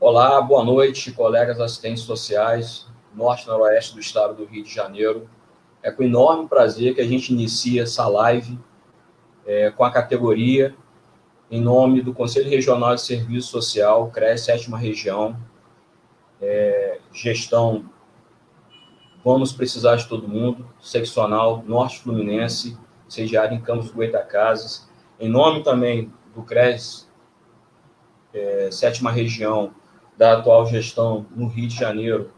Olá, boa noite, colegas assistentes sociais, norte e noroeste do estado do Rio de Janeiro. É com enorme prazer que a gente inicia essa live com a categoria, em nome do Conselho Regional de Serviço Social, CRES 7ª Região, gestão Vamos Precisar de Todo Mundo, seccional Norte Fluminense, sediado em Campos do Goytacazes. Em nome também do CRES 7ª Região, da atual gestão no Rio de Janeiro,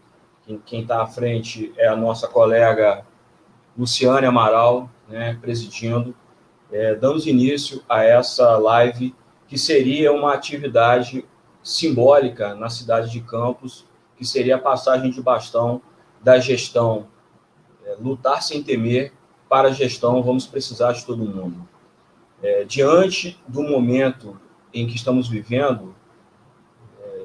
quem está à frente é a nossa colega Luciane Amaral, né, presidindo. Damos início a essa live, que seria uma atividade simbólica na cidade de Campos, que seria a passagem de bastão da gestão Lutar Sem Temer para a gestão Vamos Precisar de Todo Mundo. Diante do momento em que estamos vivendo,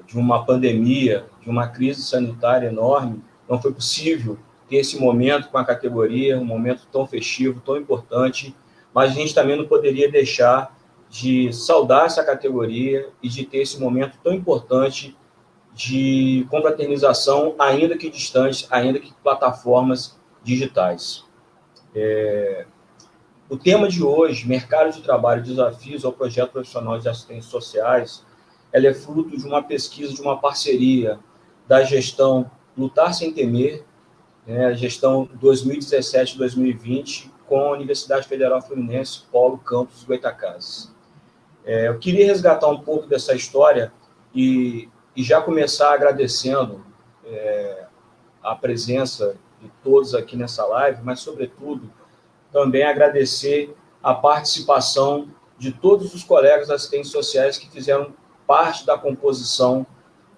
de uma pandemia, de uma crise sanitária enorme, não foi possível ter esse momento com a categoria, um momento tão festivo, tão importante, mas a gente também não poderia deixar de saudar essa categoria e de ter esse momento tão importante de confraternização, ainda que distante, ainda que plataformas digitais. O tema de hoje, Mercado de Trabalho, Desafios ao Projeto Profissional de Assistentes Sociais, ela é fruto de uma pesquisa, de uma parceria da gestão Lutar Sem Temer, a gestão 2017-2020, com a Universidade Federal Fluminense, Polo Campus Goytacazes. Eu queria resgatar um pouco dessa história e já começar agradecendo a presença de todos aqui nessa live, mas, sobretudo, também agradecer a participação de todos os colegas assistentes sociais que fizeram parte da composição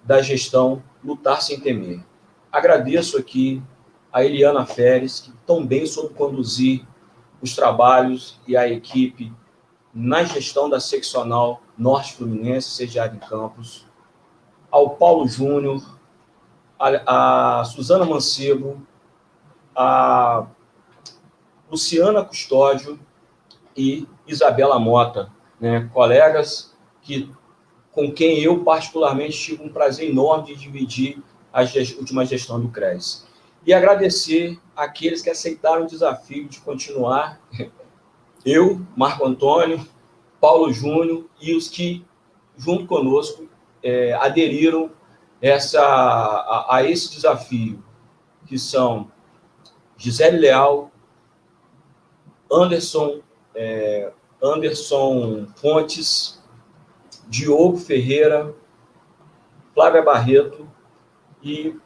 da gestão Lutar Sem Temer. Agradeço aqui a Eliana Feres, que tão bem soube conduzir os trabalhos e a equipe na gestão da seccional Norte Fluminense, sediada em Campos, ao Paulo Júnior, a Suzana Mancebo, a Luciana Custódio e Isabela Mota, colegas com quem eu particularmente tive um prazer enorme de dividir a última gestão do CRES. E agradecer àqueles que aceitaram o desafio de continuar, eu, Marco Antônio, Paulo Júnior e os que, junto conosco, aderiram a esse desafio, que são Gisele Leal, Anderson Fontes, Diogo Ferreira, Flávia Barreto e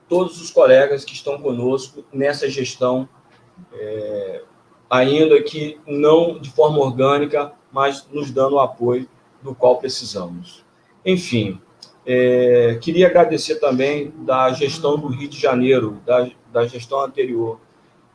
todos os colegas que estão conosco nessa gestão, ainda que não de forma orgânica, mas nos dando o apoio do qual precisamos. Enfim, queria agradecer também da gestão do Rio de Janeiro, da gestão anterior,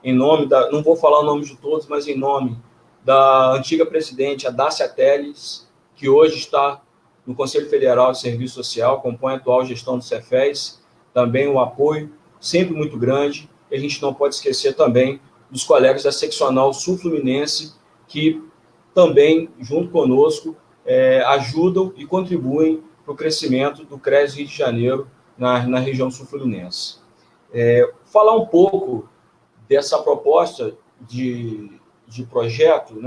em nome não vou falar o nome de todos, mas em nome da antiga presidente, a Dácia Teles, que hoje está no Conselho Federal de Serviço Social, compõe a atual gestão do Cefes, também o apoio sempre muito grande. E a gente não pode esquecer também dos colegas da seccional Sul Fluminense, que também, junto conosco, ajudam e contribuem para o crescimento do CRES Rio de Janeiro na região Sul Fluminense. Falar um pouco dessa proposta de projeto,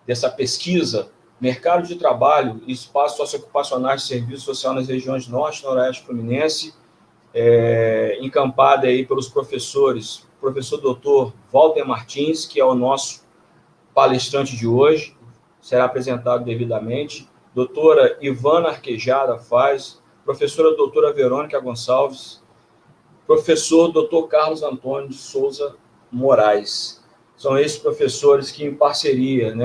dessa pesquisa, Mercado de Trabalho e Espaços Socioocupacionais de Serviço Social nas regiões Norte e Noroeste Fluminense, encampada aí pelos professores, professor doutor Walter Martins, que é o nosso palestrante de hoje, será apresentado devidamente, doutora Ivana Arquejada Faz, professora doutora Verônica Gonçalves, professor doutor Carlos Antônio de Souza Moraes. São esses professores que, em parceria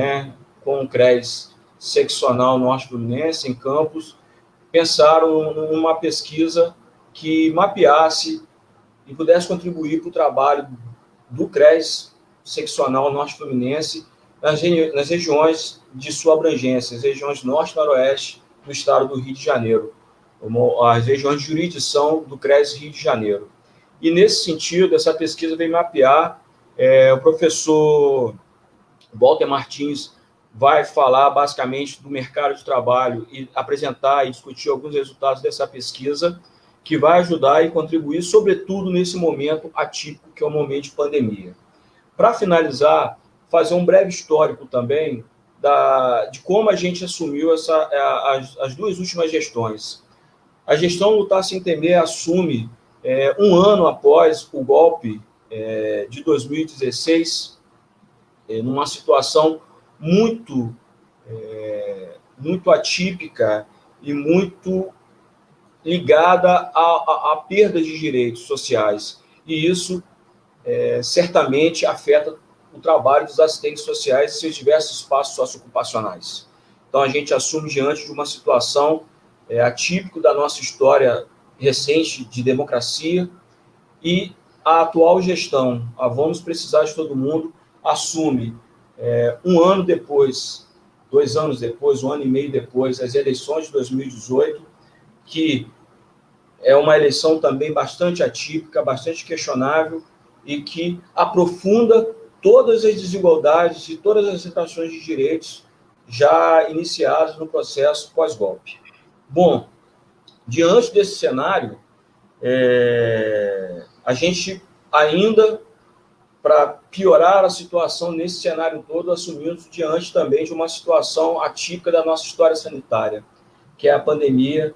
com o CRES seccional Norte Fluminense, em Campos, pensaram numa pesquisa que mapeasse e pudesse contribuir para o trabalho do CRES seccional Norte Fluminense nas regiões de sua abrangência, as regiões Norte e Noroeste do estado do Rio de Janeiro, as regiões de jurisdição do CRES Rio de Janeiro. E, nesse sentido, essa pesquisa vem mapear o professor Walter Martins vai falar basicamente do mercado de trabalho e apresentar e discutir alguns resultados dessa pesquisa, que vai ajudar e contribuir, sobretudo nesse momento atípico, que é o momento de pandemia. Para finalizar, fazer um breve histórico também de como a gente assumiu as duas últimas gestões. A gestão Lutar Sem Temer assume um ano após o golpe de 2016, numa situação muito, muito atípica e muito ligada à perda de direitos sociais. E isso certamente afeta o trabalho dos assistentes sociais e seus diversos espaços socioocupacionais. Então, a gente assume diante de uma situação atípica da nossa história recente de democracia, e a atual gestão, a Vamos Precisar de Todo Mundo, assume um ano depois, 2 anos depois, 1 ano e meio depois, as eleições de 2018, que é uma eleição também bastante atípica, bastante questionável, e que aprofunda todas as desigualdades e todas as situações de direitos já iniciadas no processo pós-golpe. Bom, diante desse cenário, a gente ainda, para piorar a situação nesse cenário todo, assumimos diante também de uma situação atípica da nossa história sanitária, que é a pandemia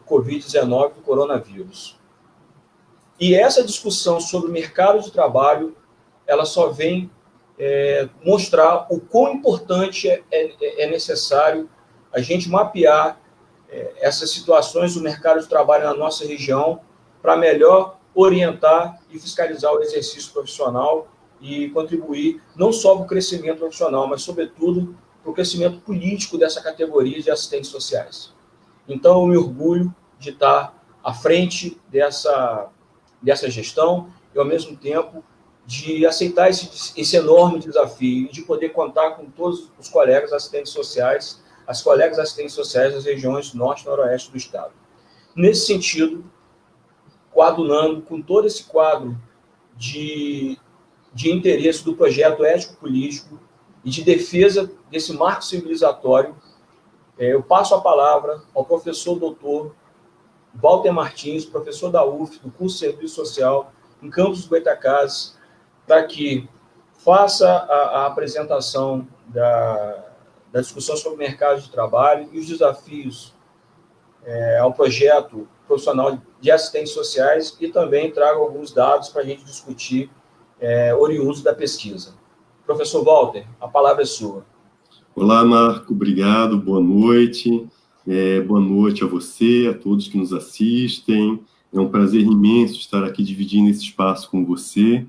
Covid-19 do coronavírus. E essa discussão sobre o mercado de trabalho, ela só vem mostrar o quão importante é necessário a gente mapear essas situações do mercado de trabalho na nossa região para melhor orientar e fiscalizar o exercício profissional e contribuir não só para o crescimento profissional, mas, sobretudo, para o crescimento político dessa categoria de assistentes sociais. Então, eu me orgulho de estar à frente dessa gestão e, ao mesmo tempo, de aceitar esse enorme desafio e de poder contar com todos os colegas assistentes sociais, as colegas assistentes sociais das regiões norte e noroeste do Estado. Nesse sentido, coadunando com todo esse quadro de interesse do projeto ético-político e de defesa desse marco civilizatório, eu passo a palavra ao professor doutor Walter Martins, professor da UF, do curso de Serviço Social, em Campos dos Goytacazes, para que faça a apresentação da discussão sobre o mercado de trabalho e os desafios ao projeto profissional de assistentes sociais, e também traga alguns dados para a gente discutir oriundos da pesquisa. Professor Walter, a palavra é sua. Olá, Marco, obrigado, boa noite. Boa noite a você, a todos que nos assistem. É um prazer imenso estar aqui dividindo esse espaço com você.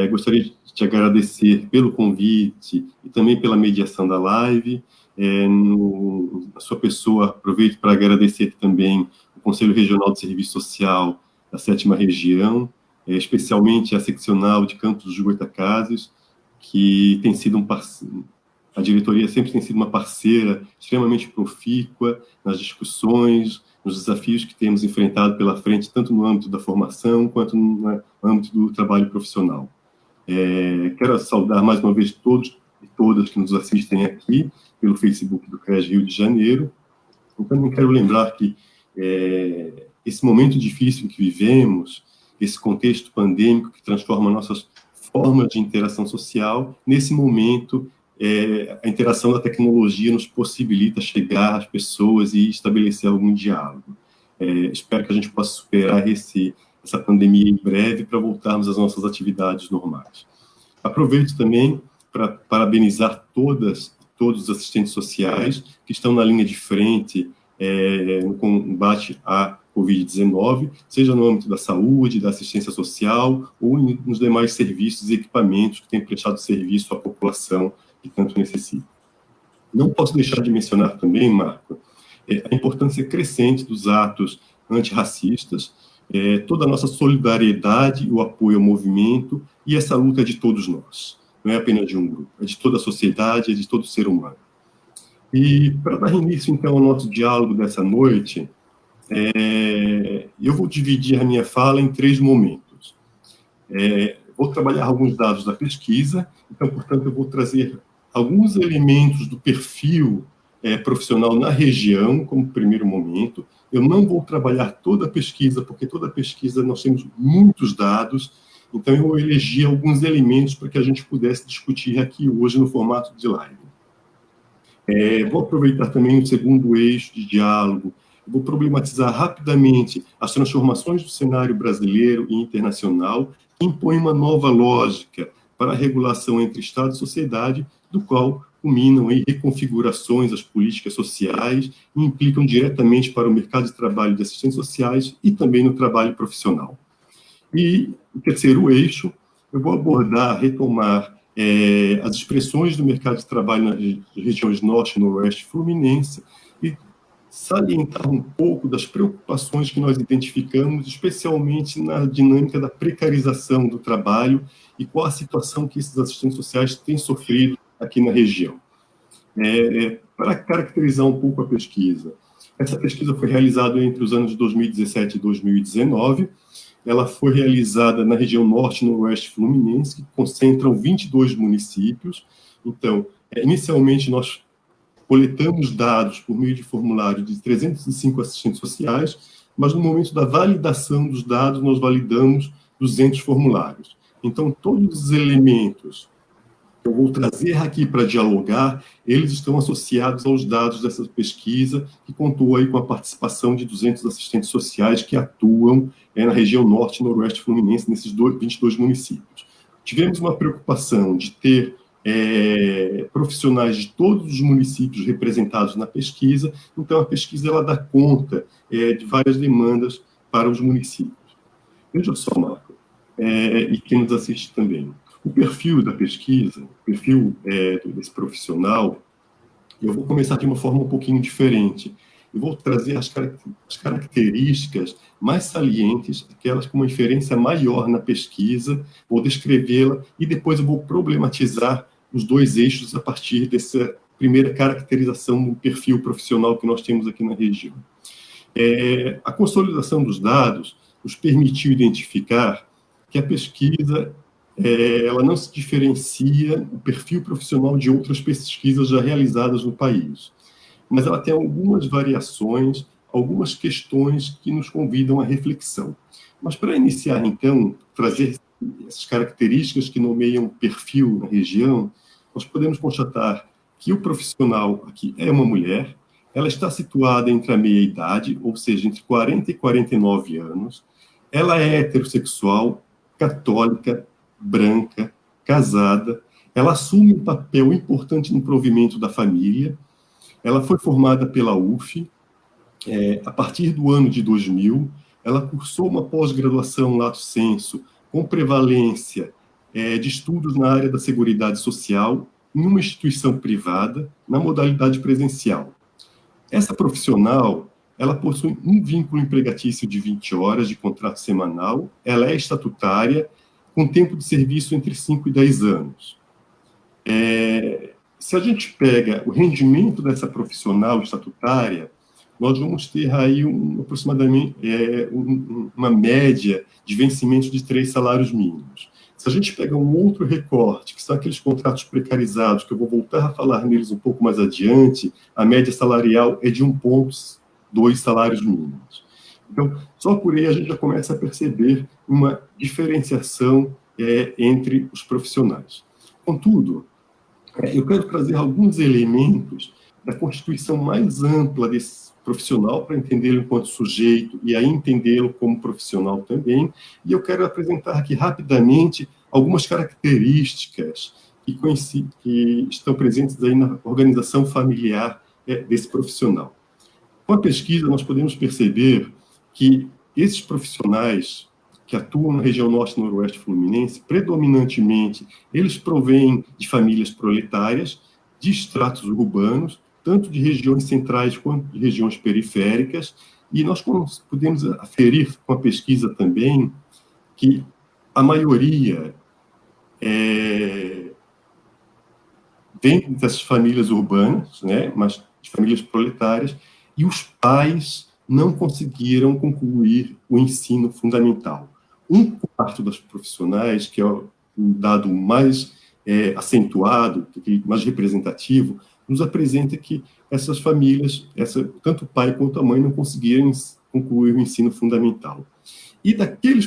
Gostaria de te agradecer pelo convite e também pela mediação da live. Na sua pessoa, aproveito para agradecer também o Conselho Regional de Serviço Social da 7ª Região, especialmente a seccional de Campos dos Goytacazes, que tem sido um parceiro. A diretoria sempre tem sido uma parceira extremamente profícua nas discussões, nos desafios que temos enfrentado pela frente, tanto no âmbito da formação quanto no âmbito do trabalho profissional. Quero saudar mais uma vez todos e todas que nos assistem aqui pelo Facebook do CRES Rio de Janeiro. Eu também quero lembrar que esse momento difícil que vivemos, esse contexto pandêmico que transforma nossas formas de interação social, nesse momento, a interação da tecnologia nos possibilita chegar às pessoas e estabelecer algum diálogo. Espero que a gente possa superar essa pandemia em breve para voltarmos às nossas atividades normais. Aproveito também para parabenizar todos os assistentes sociais que estão na linha de frente no combate à Covid-19, seja no âmbito da saúde, da assistência social ou nos demais serviços e equipamentos que têm prestado serviço à população que tanto necessita. Não posso deixar de mencionar também, Marco, a importância crescente dos atos antirracistas, toda a nossa solidariedade e o apoio ao movimento e essa luta de todos nós. Não é apenas de um grupo, é de toda a sociedade, é de todo ser humano. E para dar início, então, ao nosso diálogo dessa noite, eu vou dividir a minha fala em 3 momentos. Vou trabalhar alguns dados da pesquisa, então, portanto, eu vou trazer alguns elementos do perfil profissional na região, como primeiro momento. Eu não vou trabalhar toda a pesquisa, porque toda a pesquisa nós temos muitos dados, então eu elegi alguns elementos para que a gente pudesse discutir aqui hoje no formato de live. Vou aproveitar também o segundo eixo de diálogo, vou problematizar rapidamente as transformações do cenário brasileiro e internacional, que impõem uma nova lógica para a regulação entre Estado e sociedade, do qual culminam em reconfigurações das políticas sociais e implicam diretamente para o mercado de trabalho de assistentes sociais e também no trabalho profissional. E o terceiro eixo, eu vou abordar, retomar as expressões do mercado de trabalho nas regiões norte e noroeste fluminense e salientar um pouco das preocupações que nós identificamos, especialmente na dinâmica da precarização do trabalho e qual a situação que esses assistentes sociais têm sofrido aqui na região. Para caracterizar um pouco a pesquisa, essa pesquisa foi realizada entre os anos de 2017 e 2019, ela foi realizada na região norte e noroeste fluminense, que concentram 22 municípios. Então, inicialmente, nós coletamos dados por meio de formulário de 305 assistentes sociais, mas no momento da validação dos dados, nós validamos 200 formulários. Então, todos os elementos que eu vou trazer aqui para dialogar, eles estão associados aos dados dessa pesquisa, que contou aí com a participação de 200 assistentes sociais que atuam na região norte e noroeste fluminense, nesses 22 municípios. Tivemos uma preocupação de ter profissionais de todos os municípios representados na pesquisa, então a pesquisa ela dá conta de várias demandas para os municípios. Veja só, Marco, e quem nos assiste também. O perfil da pesquisa, o perfil desse profissional, eu vou começar de uma forma um pouquinho diferente. Eu vou trazer as características mais salientes, aquelas com uma inferência maior na pesquisa, vou descrevê-la e depois eu vou problematizar os dois eixos a partir dessa primeira caracterização do perfil profissional que nós temos aqui na região. A consolidação dos dados nos permitiu identificar que a pesquisa ela não se diferencia o perfil profissional de outras pesquisas já realizadas no país, mas ela tem algumas variações, algumas questões que nos convidam à reflexão. Mas para iniciar, então, trazer essas características que nomeiam o perfil na região, nós podemos constatar que o profissional aqui é uma mulher, ela está situada entre a meia-idade, ou seja, entre 40 e 49 anos, ela é heterossexual, católica, branca, casada, ela assume um papel importante no provimento da família, ela foi formada pela UF, a partir do ano de 2000, ela cursou uma pós-graduação lato sensu, com prevalência de estudos na área da Seguridade Social, em uma instituição privada, na modalidade presencial. Essa profissional, ela possui um vínculo empregatício de 20 horas de contrato semanal, ela é estatutária, com tempo de serviço entre 5 e 10 anos. Se a gente pega o rendimento dessa profissional estatutária, nós vamos ter aí aproximadamente uma média de vencimento de 3 salários mínimos. Se a gente pega um outro recorte, que são aqueles contratos precarizados, que eu vou voltar a falar neles um pouco mais adiante, a média salarial é de 1,2 salários mínimos. Então, só por aí a gente já começa a perceber uma diferenciação entre os profissionais. Contudo, eu quero trazer alguns elementos da constituição mais ampla desse profissional para entendê-lo enquanto sujeito e aí entendê-lo como profissional também, e eu quero apresentar aqui rapidamente algumas características que estão presentes aí na organização familiar desse profissional. Com a pesquisa, nós podemos perceber que esses profissionais que atuam na região norte e noroeste fluminense, predominantemente, eles provêm de famílias proletárias, de estratos urbanos, tanto de regiões centrais quanto de regiões periféricas, e nós podemos aferir com a pesquisa também que a maioria vem dessas famílias urbanas, né, mas de famílias proletárias, e os pais não conseguiram concluir o ensino fundamental. 1/4 das profissionais, que é o dado mais acentuado, mais representativo, nos apresenta que essas famílias, tanto o pai quanto a mãe, não conseguiram concluir o ensino fundamental. E daqueles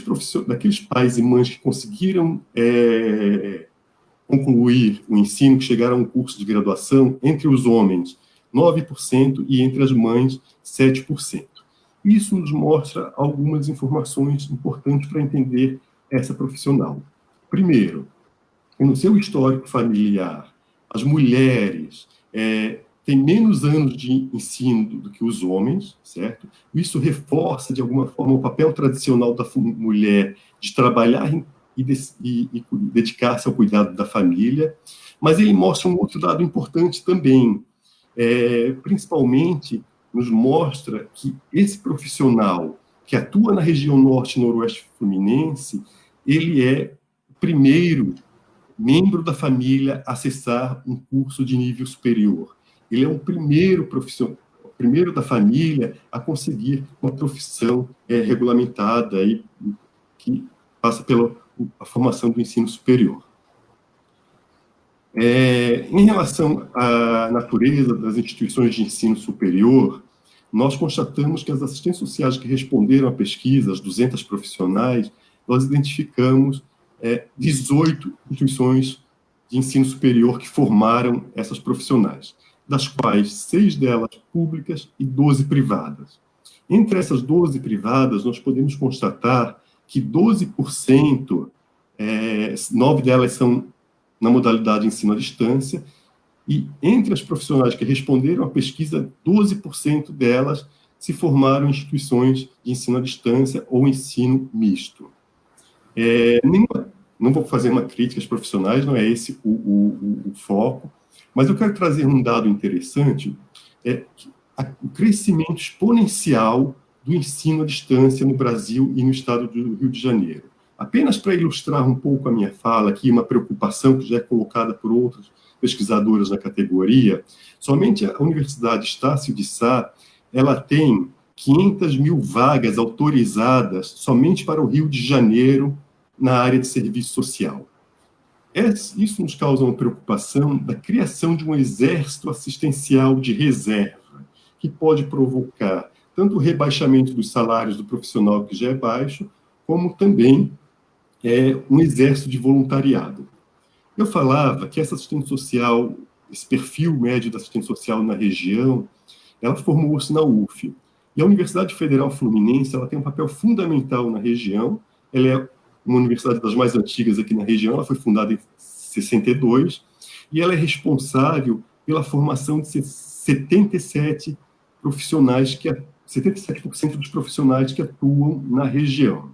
pais e mães que conseguiram concluir o ensino, que chegaram a um curso de graduação, entre os homens, 9%, e entre as mães, 7%. Isso nos mostra algumas informações importantes para entender essa profissional. Primeiro, no seu histórico familiar, as mulheres têm menos anos de ensino do que os homens, certo? Isso reforça, de alguma forma, o papel tradicional da mulher de trabalhar e dedicar-se ao cuidado da família, mas ele mostra um outro dado importante também, principalmente nos mostra que esse profissional que atua na região norte e noroeste fluminense, ele é o primeiro membro da família a acessar um curso de nível superior. Ele é o primeiro profissional, o primeiro da família a conseguir uma profissão regulamentada e que passa pela a formação do ensino superior. Em relação à natureza das instituições de ensino superior, nós constatamos que as assistentes sociais que responderam à pesquisa, as 200 profissionais, nós identificamos 18 instituições de ensino superior que formaram essas profissionais, das quais 6 delas públicas e 12 privadas. Entre essas 12 privadas, nós podemos constatar que 12%, 9 delas são na modalidade ensino à distância, e entre as profissionais que responderam à pesquisa, 12% delas se formaram em instituições de ensino à distância ou ensino misto. Não vou fazer uma crítica às profissionais, não é esse o foco, mas eu quero trazer um dado interessante, o crescimento exponencial do ensino à distância no Brasil e no estado do Rio de Janeiro. Apenas para ilustrar um pouco a minha fala aqui, uma preocupação que já é colocada por outros pesquisadores na categoria, somente a Universidade Estácio de Sá, ela tem 500 mil vagas autorizadas somente para o Rio de Janeiro na área de serviço social. Isso nos causa uma preocupação da criação de um exército assistencial de reserva, que pode provocar tanto o rebaixamento dos salários do profissional, que já é baixo, como também um exército de voluntariado. Eu falava que essa assistente social, esse perfil médio da assistente social na região, ela formou-se na UF. E a Universidade Federal Fluminense, ela tem um papel fundamental na região. Ela é uma universidade das mais antigas aqui na região, ela foi fundada em 62, e ela é responsável pela formação de 77 profissionais, 77% dos profissionais que atuam na região.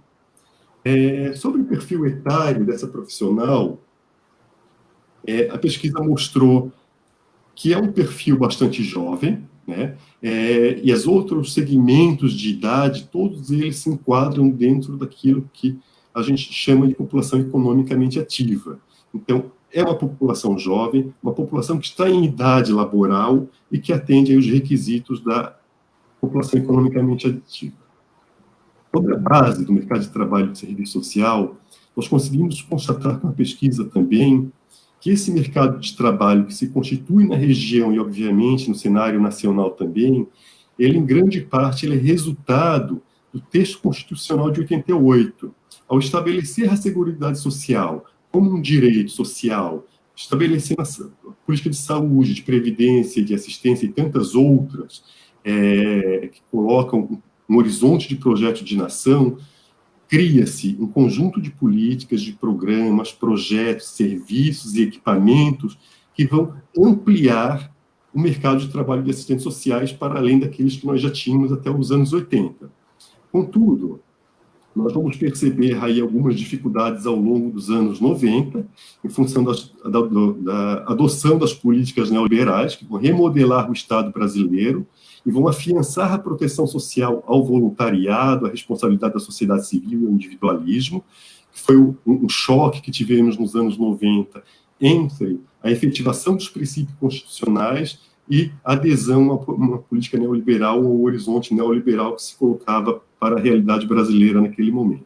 Sobre o perfil etário dessa profissional, a pesquisa mostrou que é um perfil bastante jovem, né? E os outros segmentos de idade, todos eles se enquadram dentro daquilo que a gente chama de população economicamente ativa. Então, é uma população jovem, uma população que está em idade laboral e que atende aos requisitos da população economicamente ativa. Sobre a base do mercado de trabalho de serviço social, nós conseguimos constatar com a pesquisa também que esse mercado de trabalho que se constitui na região e, obviamente, no cenário nacional também, ele, em grande parte, ele é resultado do texto constitucional de 88, ao estabelecer a Seguridade Social como um direito social, estabelecendo a política de saúde, de previdência, de assistência e tantas outras, que colocam um horizonte de projeto de nação, cria-se um conjunto de políticas, de programas, projetos, serviços e equipamentos que vão ampliar o mercado de trabalho de assistentes sociais para além daqueles que nós já tínhamos até os anos 80. Contudo, nós vamos perceber aí algumas dificuldades ao longo dos anos 90, em função da adoção das políticas neoliberais, que vão remodelar o Estado brasileiro e vão afiançar a proteção social ao voluntariado, a responsabilidade da sociedade civil e ao individualismo, que foi um choque que tivemos nos anos 90 entre a efetivação dos princípios constitucionais e a adesão a uma política neoliberal ou horizonte neoliberal que se colocava para a realidade brasileira naquele momento.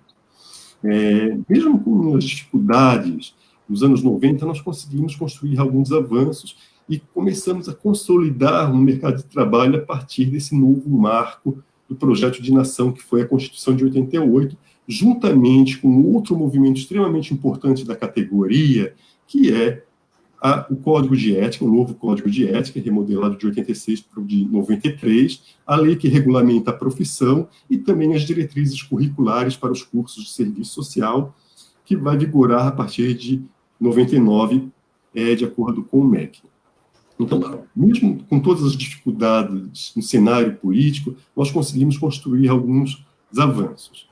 Mesmo com as dificuldades nos anos 90, nós conseguimos construir alguns avanços e começamos a consolidar um mercado de trabalho a partir desse novo marco do projeto de nação, que foi a Constituição de 88, juntamente com outro movimento extremamente importante da categoria, que é o Código de Ética, o novo Código de Ética, remodelado de 86 para o de 93, a lei que regulamenta a profissão e também as diretrizes curriculares para os cursos de serviço social, que vai vigorar a partir de 99, de acordo com o MEC. Então, mesmo com todas as dificuldades no cenário político, nós conseguimos construir alguns avanços.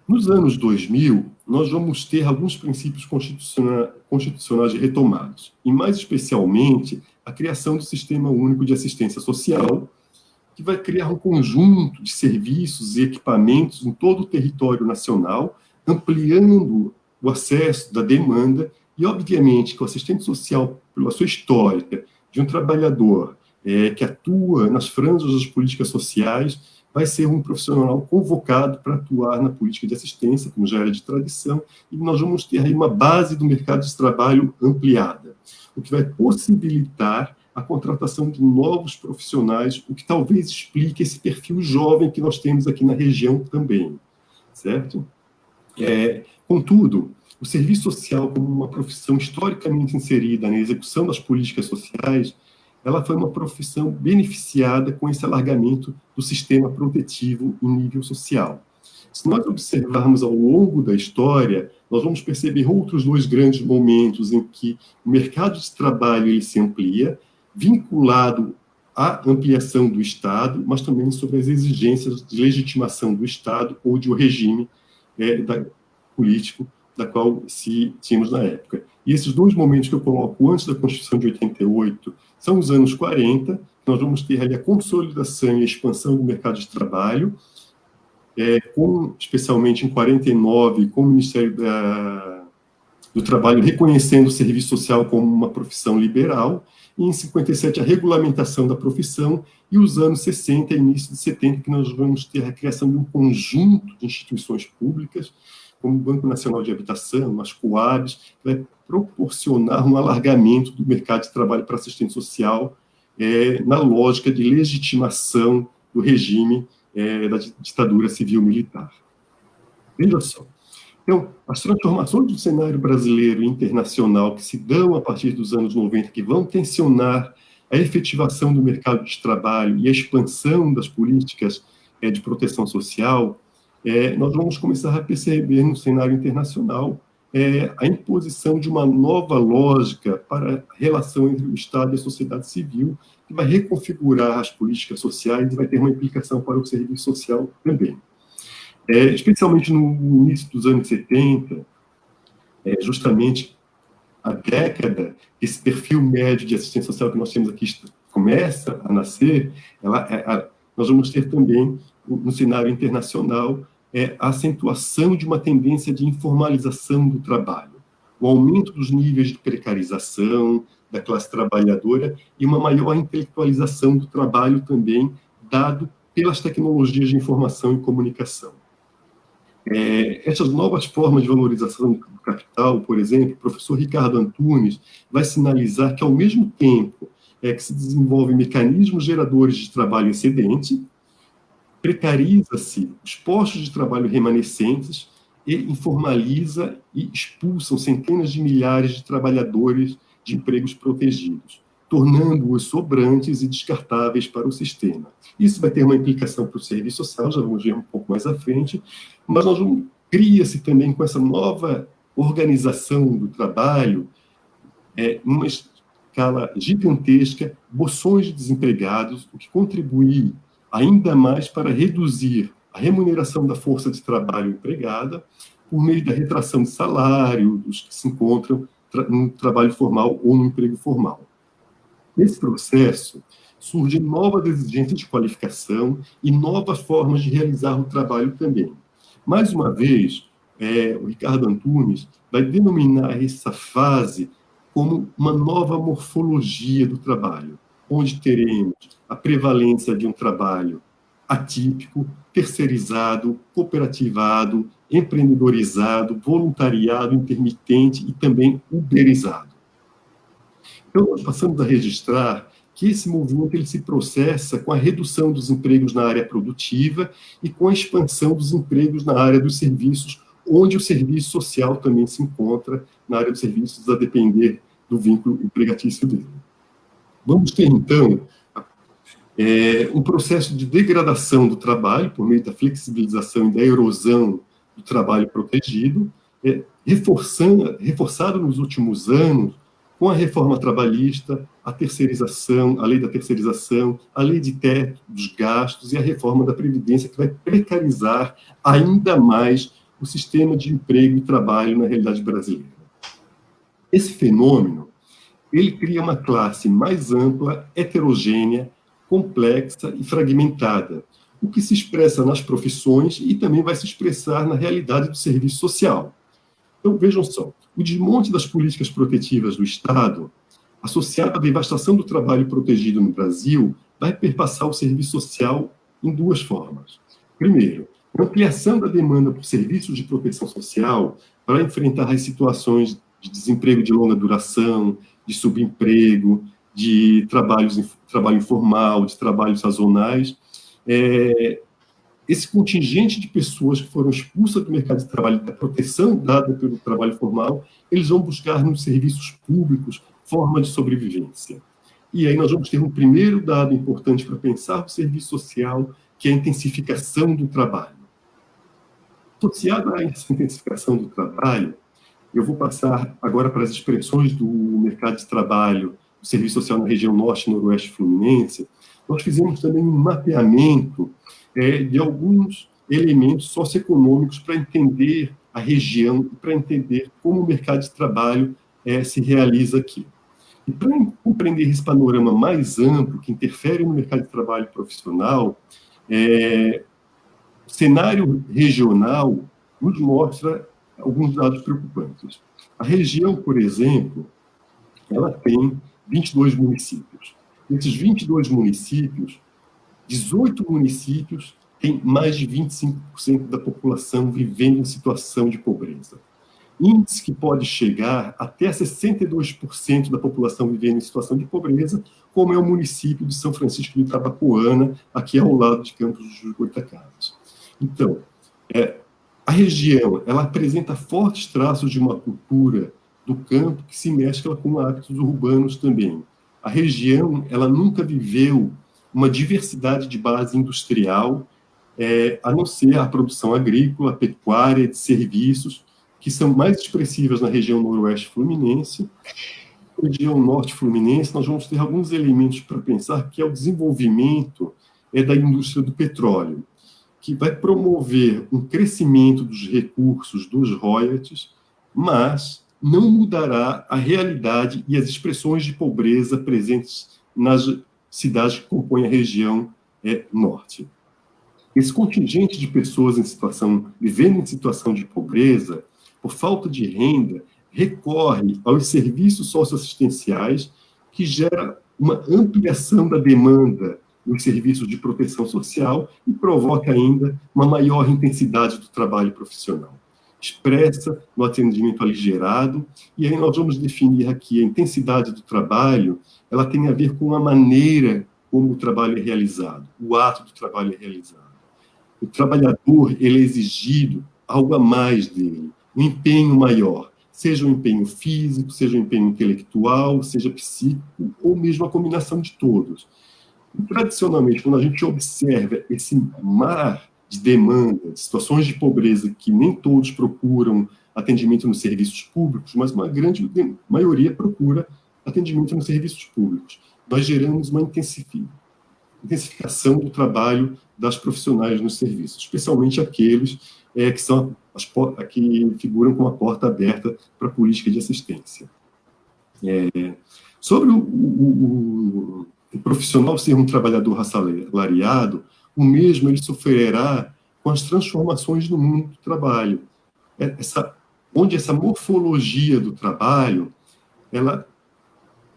Nos anos 2000, nós vamos ter alguns princípios constitucionais retomados, e mais especialmente a criação do Sistema Único de Assistência Social, que vai criar um conjunto de serviços e equipamentos em todo o território nacional, ampliando o acesso da demanda, e obviamente que o assistente social, pela sua história de um trabalhador que atua nas franjas das políticas sociais, vai ser um profissional convocado para atuar na política de assistência, como já era de tradição, e nós vamos ter aí uma base do mercado de trabalho ampliada, o que vai possibilitar a contratação de novos profissionais, o que talvez explique esse perfil jovem que nós temos aqui na região também, certo? Contudo, o serviço social, como uma profissão historicamente inserida na execução das políticas sociais, ela foi uma profissão beneficiada com esse alargamento do sistema protetivo em nível social. Se nós observarmos ao longo da história, nós vamos perceber outros dois grandes momentos em que o mercado de trabalho ele se amplia, vinculado à ampliação do Estado, mas também sobre as exigências de legitimação do Estado ou de um regime político da qual se tínhamos na época. E esses dois momentos que eu coloco antes da Constituição de 88 são os anos 40, nós vamos ter ali a consolidação e a expansão do mercado de trabalho, especialmente em 49, com o Ministério do Trabalho reconhecendo o serviço social como uma profissão liberal, e em 57 a regulamentação da profissão, e os anos 60 e início de 70 que nós vamos ter a criação de um conjunto de instituições públicas, como o Banco Nacional de Habitação, as Coabs, que vai proporcionar um alargamento do mercado de trabalho para assistente social na lógica de legitimação do regime da ditadura civil-militar. Veja só. Então, as transformações do cenário brasileiro e internacional que se dão a partir dos anos 90, que vão tensionar a efetivação do mercado de trabalho e a expansão das políticas de proteção social, nós vamos começar a perceber no cenário internacional a imposição de uma nova lógica para a relação entre o Estado e a sociedade civil, que vai reconfigurar as políticas sociais e vai ter uma implicação para o serviço social também. Especialmente no início dos anos 70, justamente a década, esse perfil médio de assistência social que nós temos aqui começa a nascer, nós vamos ter também, no cenário internacional, a acentuação de uma tendência de informalização do trabalho, o aumento dos níveis de precarização da classe trabalhadora e uma maior intelectualização do trabalho também, dado pelas tecnologias de informação e comunicação. Essas novas formas de valorização do capital, por exemplo, o professor Ricardo Antunes vai sinalizar que, ao mesmo tempo que se desenvolvem mecanismos geradores de trabalho excedente, precariza-se os postos de trabalho remanescentes e informaliza e expulsam centenas de milhares de trabalhadores de empregos protegidos, tornando-os sobrantes e descartáveis para o sistema. Isso vai ter uma implicação para o serviço social, já vamos ver um pouco mais à frente, mas cria-se também com essa nova organização do trabalho, numa escala gigantesca, bolsões de desempregados, o que contribui ainda mais para reduzir a remuneração da força de trabalho empregada por meio da retração de salário dos que se encontram no trabalho formal ou no emprego formal. Nesse processo, surgem novas exigências de qualificação e novas formas de realizar o trabalho também. Mais uma vez, o Ricardo Antunes vai denominar essa fase como uma nova morfologia do trabalho, onde teremos a prevalência de um trabalho atípico, terceirizado, cooperativado, empreendedorizado, voluntariado, intermitente e também uberizado. Então, nós passamos a registrar que esse movimento ele se processa com a redução dos empregos na área produtiva e com a expansão dos empregos na área dos serviços, onde o serviço social também se encontra na área dos serviços, a depender do vínculo empregatício dele. Vamos ter, então, um processo de degradação do trabalho, por meio da flexibilização e da erosão do trabalho protegido, reforçado nos últimos anos com a reforma trabalhista, a terceirização, a lei da terceirização, a lei de teto dos gastos e a reforma da Previdência, que vai precarizar ainda mais o sistema de emprego e trabalho na realidade brasileira. Esse fenômeno, ele cria uma classe mais ampla, heterogênea, complexa e fragmentada, o que se expressa nas profissões e também vai se expressar na realidade do serviço social. Então, vejam só, o desmonte das políticas protetivas do Estado, associado à devastação do trabalho protegido no Brasil, vai perpassar o serviço social em duas formas. Primeiro, a ampliação da demanda por serviços de proteção social para enfrentar as situações de desemprego de longa duração, de subemprego, de trabalho informal, de trabalhos sazonais. Esse contingente de pessoas que foram expulsas do mercado de trabalho, da proteção dada pelo trabalho formal, eles vão buscar nos serviços públicos forma de sobrevivência. E aí nós vamos ter um primeiro dado importante para pensar o serviço social, que é a intensificação do trabalho. Associado a essa intensificação do trabalho, eu vou passar agora para as expressões do mercado de trabalho, do serviço social na região norte e noroeste fluminense. Nós fizemos também um mapeamento de alguns elementos socioeconômicos para entender a região e para entender como o mercado de trabalho se realiza aqui. E para compreender esse panorama mais amplo, que interfere no mercado de trabalho profissional, o cenário regional nos mostra alguns dados preocupantes. A região, por exemplo, ela tem 22 municípios. Desses 22 municípios, 18 municípios têm mais de 25% da população vivendo em situação de pobreza. Índice que pode chegar até 62% da população vivendo em situação de pobreza, como é o município de São Francisco de Itabapoana, aqui ao lado de Campos dos Goytacazes. Então, a região ela apresenta fortes traços de uma cultura do campo que se mescla com hábitos urbanos também. A região ela nunca viveu uma diversidade de base industrial, a não ser a produção agrícola, pecuária, de serviços, que são mais expressivas na região noroeste fluminense. Na região norte fluminense, nós vamos ter alguns elementos para pensar, que é o desenvolvimento da indústria do petróleo, que vai promover um crescimento dos recursos, dos royalties, mas não mudará a realidade e as expressões de pobreza presentes nas cidades que compõem a região norte. Esse contingente de pessoas vivendo em situação de pobreza, por falta de renda, recorre aos serviços socioassistenciais, que gera uma ampliação da demanda nos serviços de proteção social e provoca ainda uma maior intensidade do trabalho profissional. Expressa no atendimento aligerado, e aí nós vamos definir aqui a intensidade do trabalho, ela tem a ver com a maneira como o trabalho é realizado, o ato do trabalho é realizado. O trabalhador, ele é exigido algo a mais dele, um empenho maior, seja um empenho físico, seja um empenho intelectual, seja psíquico, ou mesmo a combinação de todos. E, tradicionalmente, quando a gente observa esse mar de demanda, de situações de pobreza que nem todos procuram atendimento nos serviços públicos, mas uma grande maioria procura atendimento nos serviços públicos, nós geramos uma intensificação do trabalho das profissionais nos serviços, especialmente aqueles que figuram com a porta aberta para a política de assistência. Sobre o profissional ser um trabalhador assalariado, o mesmo ele sofrerá com as transformações no mundo do trabalho, onde essa morfologia do trabalho ela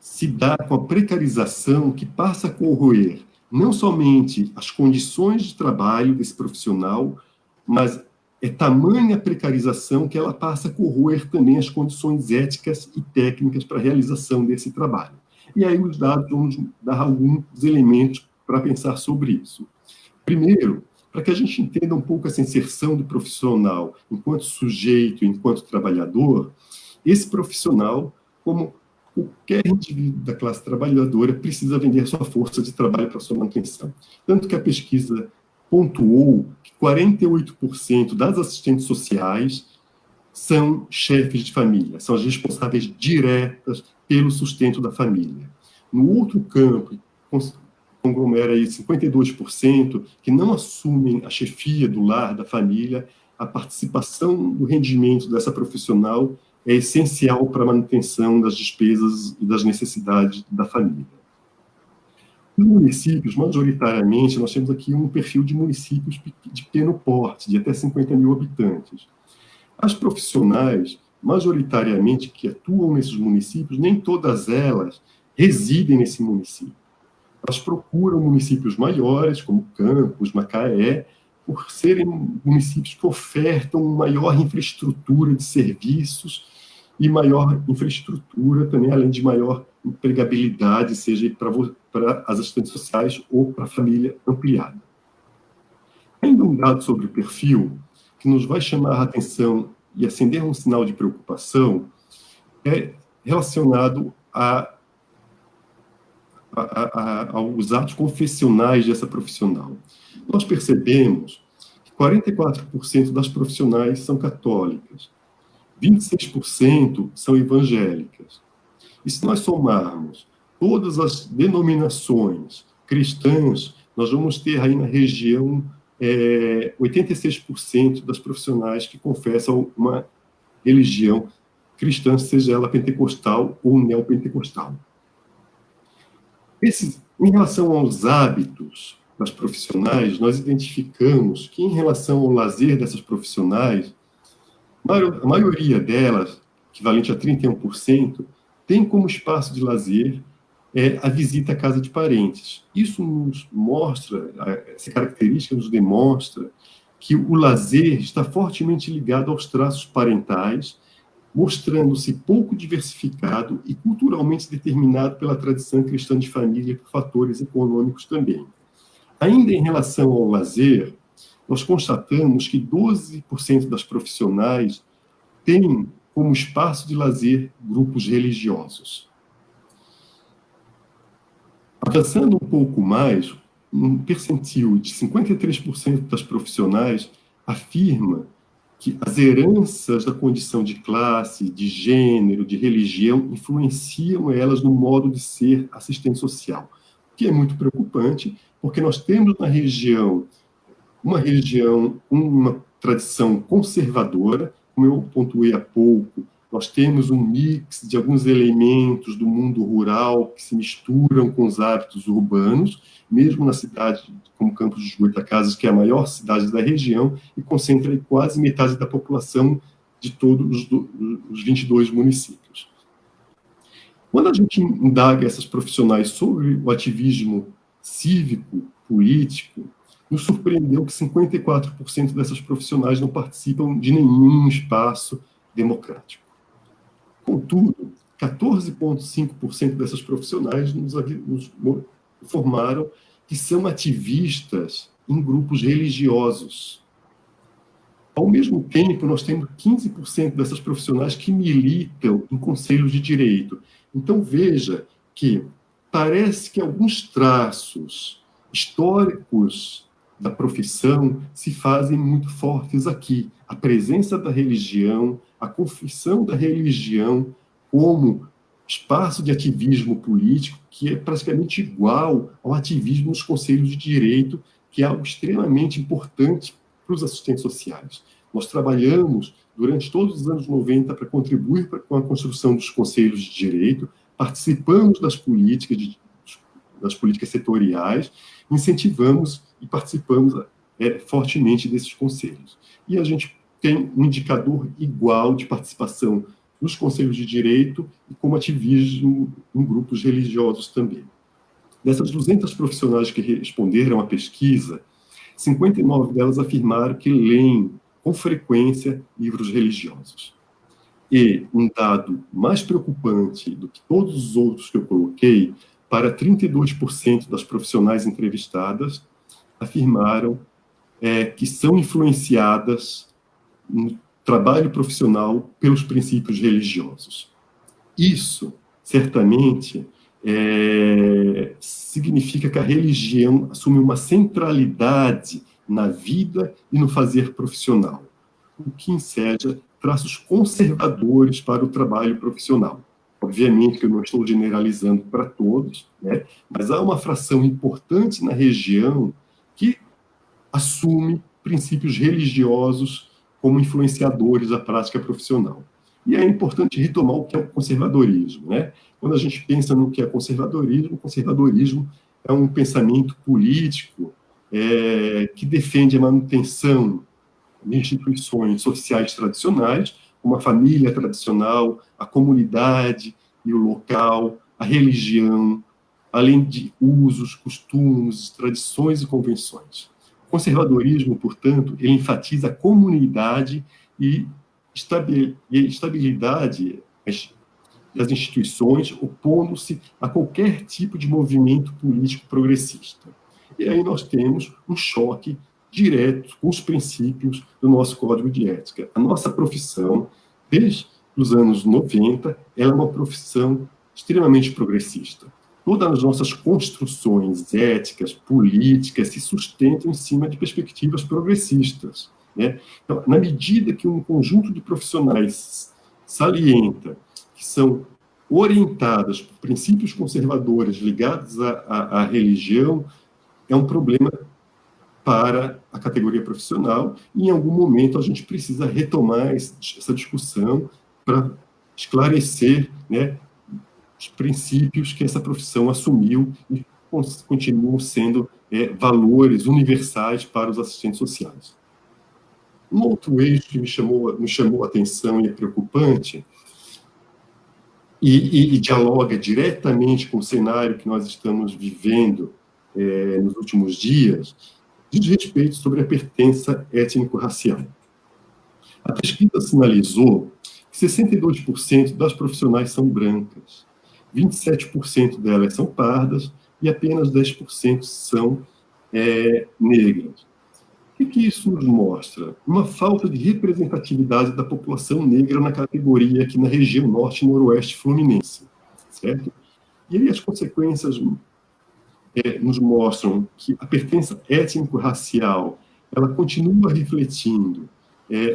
se dá com a precarização que passa a corroer não somente as condições de trabalho desse profissional, mas é tamanha a precarização que ela passa a corroer também as condições éticas e técnicas para a realização desse trabalho. E aí os dados vão nos dar alguns elementos para pensar sobre isso. Primeiro, para que a gente entenda um pouco essa inserção do profissional enquanto sujeito, enquanto trabalhador, esse profissional, como qualquer indivíduo da classe trabalhadora, precisa vender sua força de trabalho para sua manutenção. Tanto que a pesquisa pontuou que 48% das assistentes sociais são chefes de família, são as responsáveis diretas pelo sustento da família. No outro campo, conglomera aí 52% que não assumem a chefia do lar, da família. A participação do rendimento dessa profissional é essencial para a manutenção das despesas e das necessidades da família. Nos municípios, majoritariamente, nós temos aqui um perfil de municípios de pequeno porte, de até 50 mil habitantes. As profissionais, majoritariamente, que atuam nesses municípios, nem todas elas residem nesse município. Elas procuram municípios maiores, como Campos, Macaé, por serem municípios que ofertam maior infraestrutura de serviços e maior infraestrutura também, além de maior empregabilidade, seja para as assistentes sociais ou para a família ampliada. Ainda um dado sobre o perfil, que nos vai chamar a atenção e acender um sinal de preocupação, é relacionado aos atos confessionais dessa profissional. Nós percebemos que 44% das profissionais são católicas, 26% são evangélicas. E se nós somarmos todas as denominações cristãs, nós vamos ter aí na região 86% das profissionais que confessam uma religião cristã, seja ela pentecostal ou neopentecostal. Em relação aos hábitos das profissionais, nós identificamos que, em relação ao lazer dessas profissionais, a maioria delas, equivalente a 31%, tem como espaço de lazer a visita à casa de parentes. Isso nos mostra, essa característica nos demonstra que o lazer está fortemente ligado aos traços parentais, mostrando-se pouco diversificado e culturalmente determinado pela tradição cristã de família e por fatores econômicos também. Ainda em relação ao lazer, nós constatamos que 12% das profissionais têm como espaço de lazer grupos religiosos. Avançando um pouco mais, um percentil de 53% das profissionais afirma que as heranças da condição de classe, de gênero, de religião, influenciam elas no modo de ser assistente social, o que é muito preocupante, porque nós temos na região uma tradição conservadora, como eu pontuei há pouco, nós temos um mix de alguns elementos do mundo rural que se misturam com os hábitos urbanos, mesmo na cidade como Campos dos Goytacazes, que é a maior cidade da região e concentra quase metade da população de todos os 22 municípios. Quando a gente indaga essas profissionais sobre o ativismo cívico, político, nos surpreendeu que 54% dessas profissionais não participam de nenhum espaço democrático. Contudo, 14,5% dessas profissionais nos informaram que são ativistas em grupos religiosos. Ao mesmo tempo, nós temos 15% dessas profissionais que militam em conselhos de direito. Então, veja que parece que alguns traços históricos da profissão se fazem muito fortes aqui. A presença da religião, a confissão da religião como espaço de ativismo político, que é praticamente igual ao ativismo nos conselhos de direito, que é algo extremamente importante para os assistentes sociais. Nós trabalhamos durante todos os anos 90 para contribuir com a construção dos conselhos de direito, participamos das políticas setoriais, incentivamos e participamos fortemente desses conselhos. E a gente tem um indicador igual de participação nos conselhos de direito e como ativismo em grupos religiosos também. Dessas 200 profissionais que responderam à pesquisa, 59 delas afirmaram que leem com frequência livros religiosos. E um dado mais preocupante do que todos os outros que eu coloquei, para 32% das profissionais entrevistadas afirmaram que são influenciadas no trabalho profissional pelos princípios religiosos. Isso, certamente, significa que a religião assume uma centralidade na vida e no fazer profissional, o que enseja traços conservadores para o trabalho profissional. Obviamente que eu não estou generalizando para todos, né? Mas há uma fração importante na região que assume princípios religiosos como influenciadores da prática profissional. E é importante retomar o que é o conservadorismo, né? Quando a gente pensa no que é conservadorismo, o conservadorismo é um pensamento político que defende a manutenção de instituições sociais tradicionais, como a família tradicional, a comunidade e o local, a religião, além de usos, costumes, tradições e convenções. O conservadorismo, portanto, ele enfatiza a comunidade e estabilidade das instituições, opondo-se a qualquer tipo de movimento político progressista. E aí nós temos um choque direto com os princípios do nosso Código de Ética. A nossa profissão, desde os anos 90, ela é uma profissão extremamente progressista. Todas as nossas construções éticas, políticas, se sustentam em cima de perspectivas progressistas, né? Então, na medida que um conjunto de profissionais salienta que são orientadas por princípios conservadores ligados à religião, é um problema para a categoria profissional, e em algum momento a gente precisa retomar essa discussão para esclarecer, né, os princípios que essa profissão assumiu e continuam sendo valores universais para os assistentes sociais. Um outro eixo que me chamou a atenção e é preocupante, e dialoga diretamente com o cenário que nós estamos vivendo nos últimos dias, diz respeito sobre a pertença étnico-racial. A pesquisa sinalizou que 62% das profissionais são brancas, 27% delas são pardas e apenas 10% são negras. O que isso nos mostra? Uma falta de representatividade da população negra na categoria aqui na região norte e noroeste fluminense, certo? E aí as consequências nos mostram que a pertença étnico-racial ela continua refletindo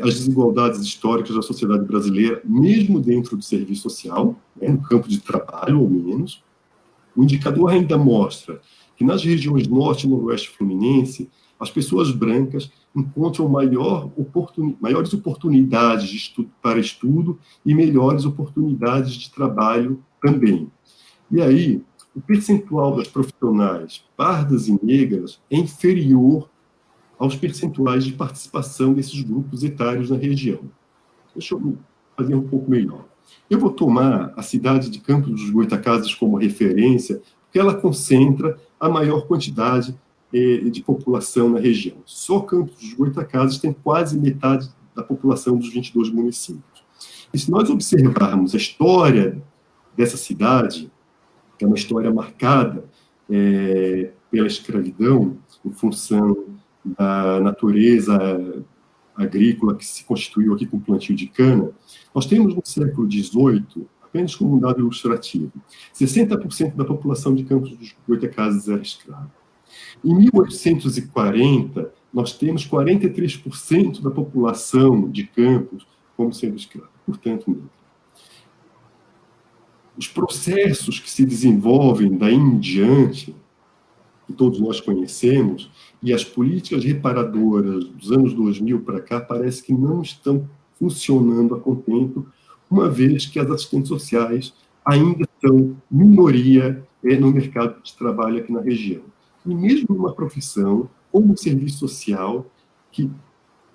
as desigualdades históricas da sociedade brasileira, mesmo dentro do serviço social, no campo de trabalho, ou menos. O indicador ainda mostra que nas regiões norte e noroeste fluminense, as pessoas brancas encontram maiores oportunidades para estudo e melhores oportunidades de trabalho também. E aí, o percentual das profissionais pardas e negras é inferior aos percentuais de participação desses grupos etários na região. Deixa eu fazer um pouco melhor. Eu vou tomar a cidade de Campos dos Goytacazes como referência, porque ela concentra a maior quantidade de população na região. Só Campos dos Goytacazes tem quase metade da população dos 22 municípios. E se nós observarmos a história dessa cidade, que é uma história marcada pela escravidão, em função da natureza agrícola que se constituiu aqui com o plantio de cana, nós temos no século XVIII, apenas como um dado ilustrativo, 60% da população de Campos dos Goytacazes era escrava. Em 1840, nós temos 43% da população de Campos como sendo escrava, portanto, negra. Os processos que se desenvolvem daí em diante, que todos nós conhecemos, e as políticas reparadoras dos anos 2000 para cá, parece que não estão funcionando a contento, uma vez que as assistentes sociais ainda são minoria no mercado de trabalho aqui na região. E mesmo numa profissão, como o serviço social, que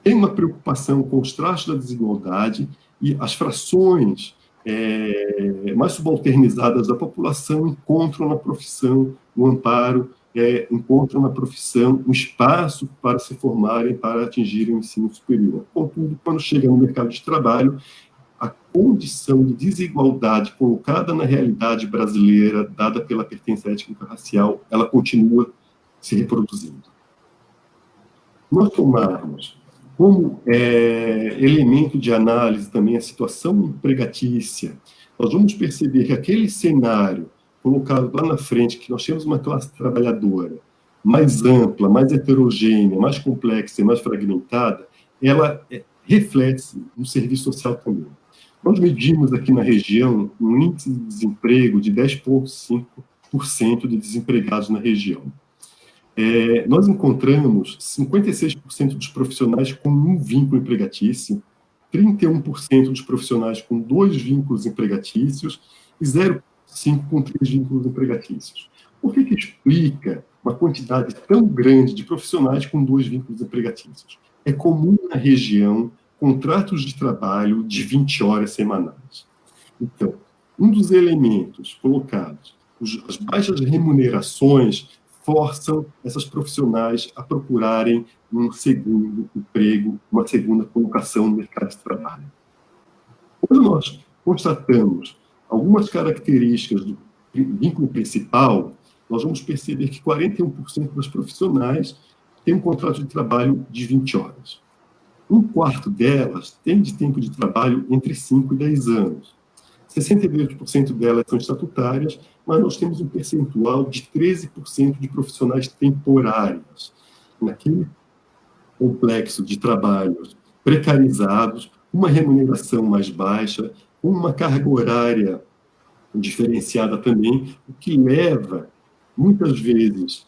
tem uma preocupação com os traços da desigualdade e as frações mais subalternizadas da população encontram na profissão o amparo, encontram na profissão um espaço para se formarem, para atingirem o ensino superior. Contudo, quando chega no mercado de trabalho, a condição de desigualdade colocada na realidade brasileira, dada pela pertença étnico-racial, ela continua se reproduzindo. Nós tomarmos como elemento de análise também a situação empregatícia, nós vamos perceber que aquele cenário colocado lá na frente, que nós temos uma classe trabalhadora mais ampla, mais heterogênea, mais complexa e mais fragmentada, ela reflete-se no serviço social também. Nós medimos aqui na região um índice de desemprego de 10,5% de desempregados na região. Nós encontramos 56% dos profissionais com um vínculo empregatício, 31% dos profissionais com 2 vínculos empregatícios e 0,5% com 3 vínculos empregatícios. Por que explica uma quantidade tão grande de profissionais com 2 vínculos empregatícios? É comum na região contratos de trabalho de 20 horas semanais. Então, um dos elementos colocados, as baixas remunerações, forçam essas profissionais a procurarem um segundo emprego, uma segunda colocação no mercado de trabalho. Quando nós constatamos algumas características do vínculo principal, nós vamos perceber que 41% das profissionais têm um contrato de trabalho de 20 horas. 1/4 delas tem de tempo de trabalho entre 5 e 10 anos. 62% delas são estatutárias, mas nós temos um percentual de 13% de profissionais temporários, naquele complexo de trabalhos precarizados, uma remuneração mais baixa, uma carga horária diferenciada também, o que leva, muitas vezes,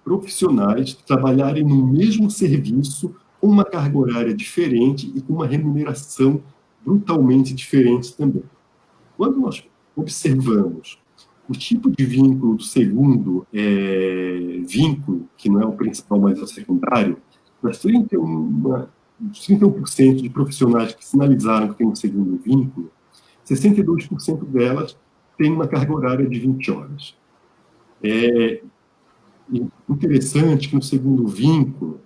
profissionais a trabalharem no mesmo serviço, com uma carga horária diferente e com uma remuneração brutalmente diferente também. Quando nós observamos o tipo de vínculo do segundo vínculo, que não é o principal, mas é o secundário, das 31% de profissionais que sinalizaram que tem um segundo vínculo, 62% delas têm uma carga horária de 20 horas. É interessante que no segundo vínculo,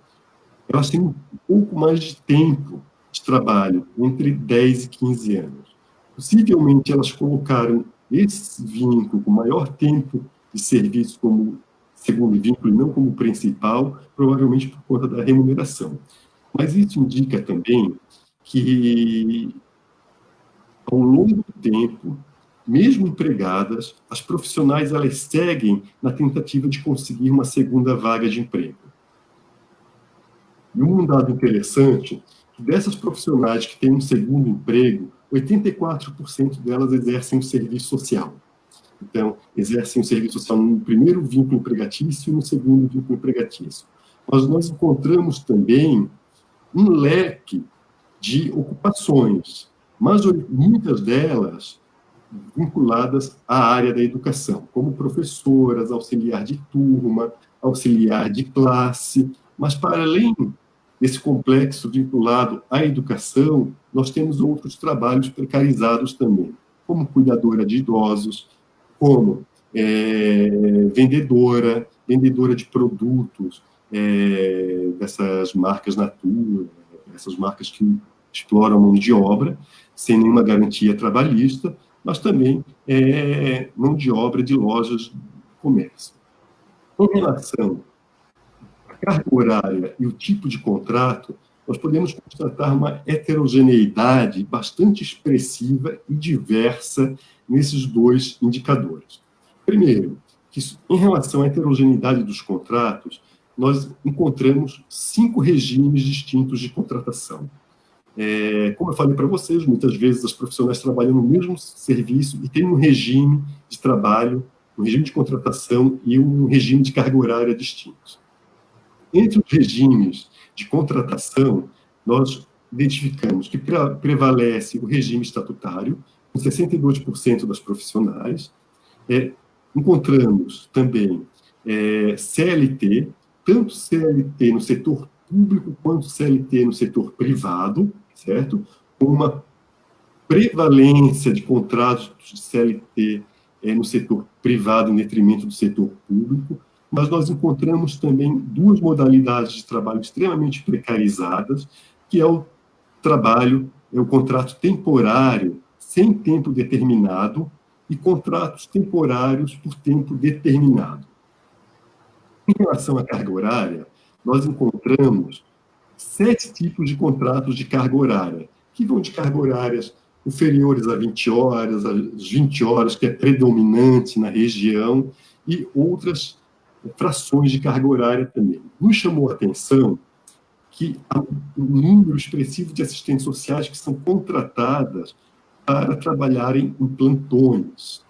elas têm um pouco mais de tempo de trabalho, entre 10 e 15 anos. Possivelmente, elas colocaram esse vínculo com maior tempo de serviço como segundo vínculo e não como principal, provavelmente por conta da remuneração. Mas isso indica também que, ao longo do tempo, mesmo empregadas, as profissionais elas seguem na tentativa de conseguir uma segunda vaga de emprego. E um dado interessante, dessas profissionais que têm um segundo emprego, 84% delas exercem um serviço social. Então, exercem um serviço social no primeiro vínculo empregatício e no segundo vínculo empregatício. Mas nós encontramos também um leque de ocupações, mas muitas delas vinculadas à área da educação, como professoras, auxiliar de turma, auxiliar de classe, mas para além desse complexo vinculado à educação, nós temos outros trabalhos precarizados também, como cuidadora de idosos, como vendedora de produtos, dessas marcas Natura, essas marcas que exploram a mão de obra, sem nenhuma garantia trabalhista, mas também mão de obra de lojas de comércio. Em relação à carga horária e o tipo de contrato, nós podemos constatar uma heterogeneidade bastante expressiva e diversa nesses dois indicadores. Primeiro, que em relação à heterogeneidade dos contratos, nós encontramos 5 regimes distintos de contratação. Como eu falei para vocês, muitas vezes as profissionais trabalham no mesmo serviço e têm um regime de trabalho, um regime de contratação e um regime de carga horária distintos. Entre os regimes de contratação, nós identificamos que prevalece o regime estatutário, com 62% das profissionais. Encontramos também CLT, tanto CLT no setor público quanto CLT no setor privado, certo? Com uma prevalência de contratos de CLT no setor privado em detrimento do setor público, mas nós encontramos também duas modalidades de trabalho extremamente precarizadas, que é o trabalho, é o contrato temporário, sem tempo determinado, e contratos temporários por tempo determinado. Em relação à carga horária, nós encontramos 7 tipos de contratos de carga horária, que vão de carga horárias inferiores a 20 horas, às 20 horas, que é predominante na região, e outras frações de carga horária também. Nos chamou a atenção que há um número expressivo de assistentes sociais que são contratadas para trabalharem em plantões.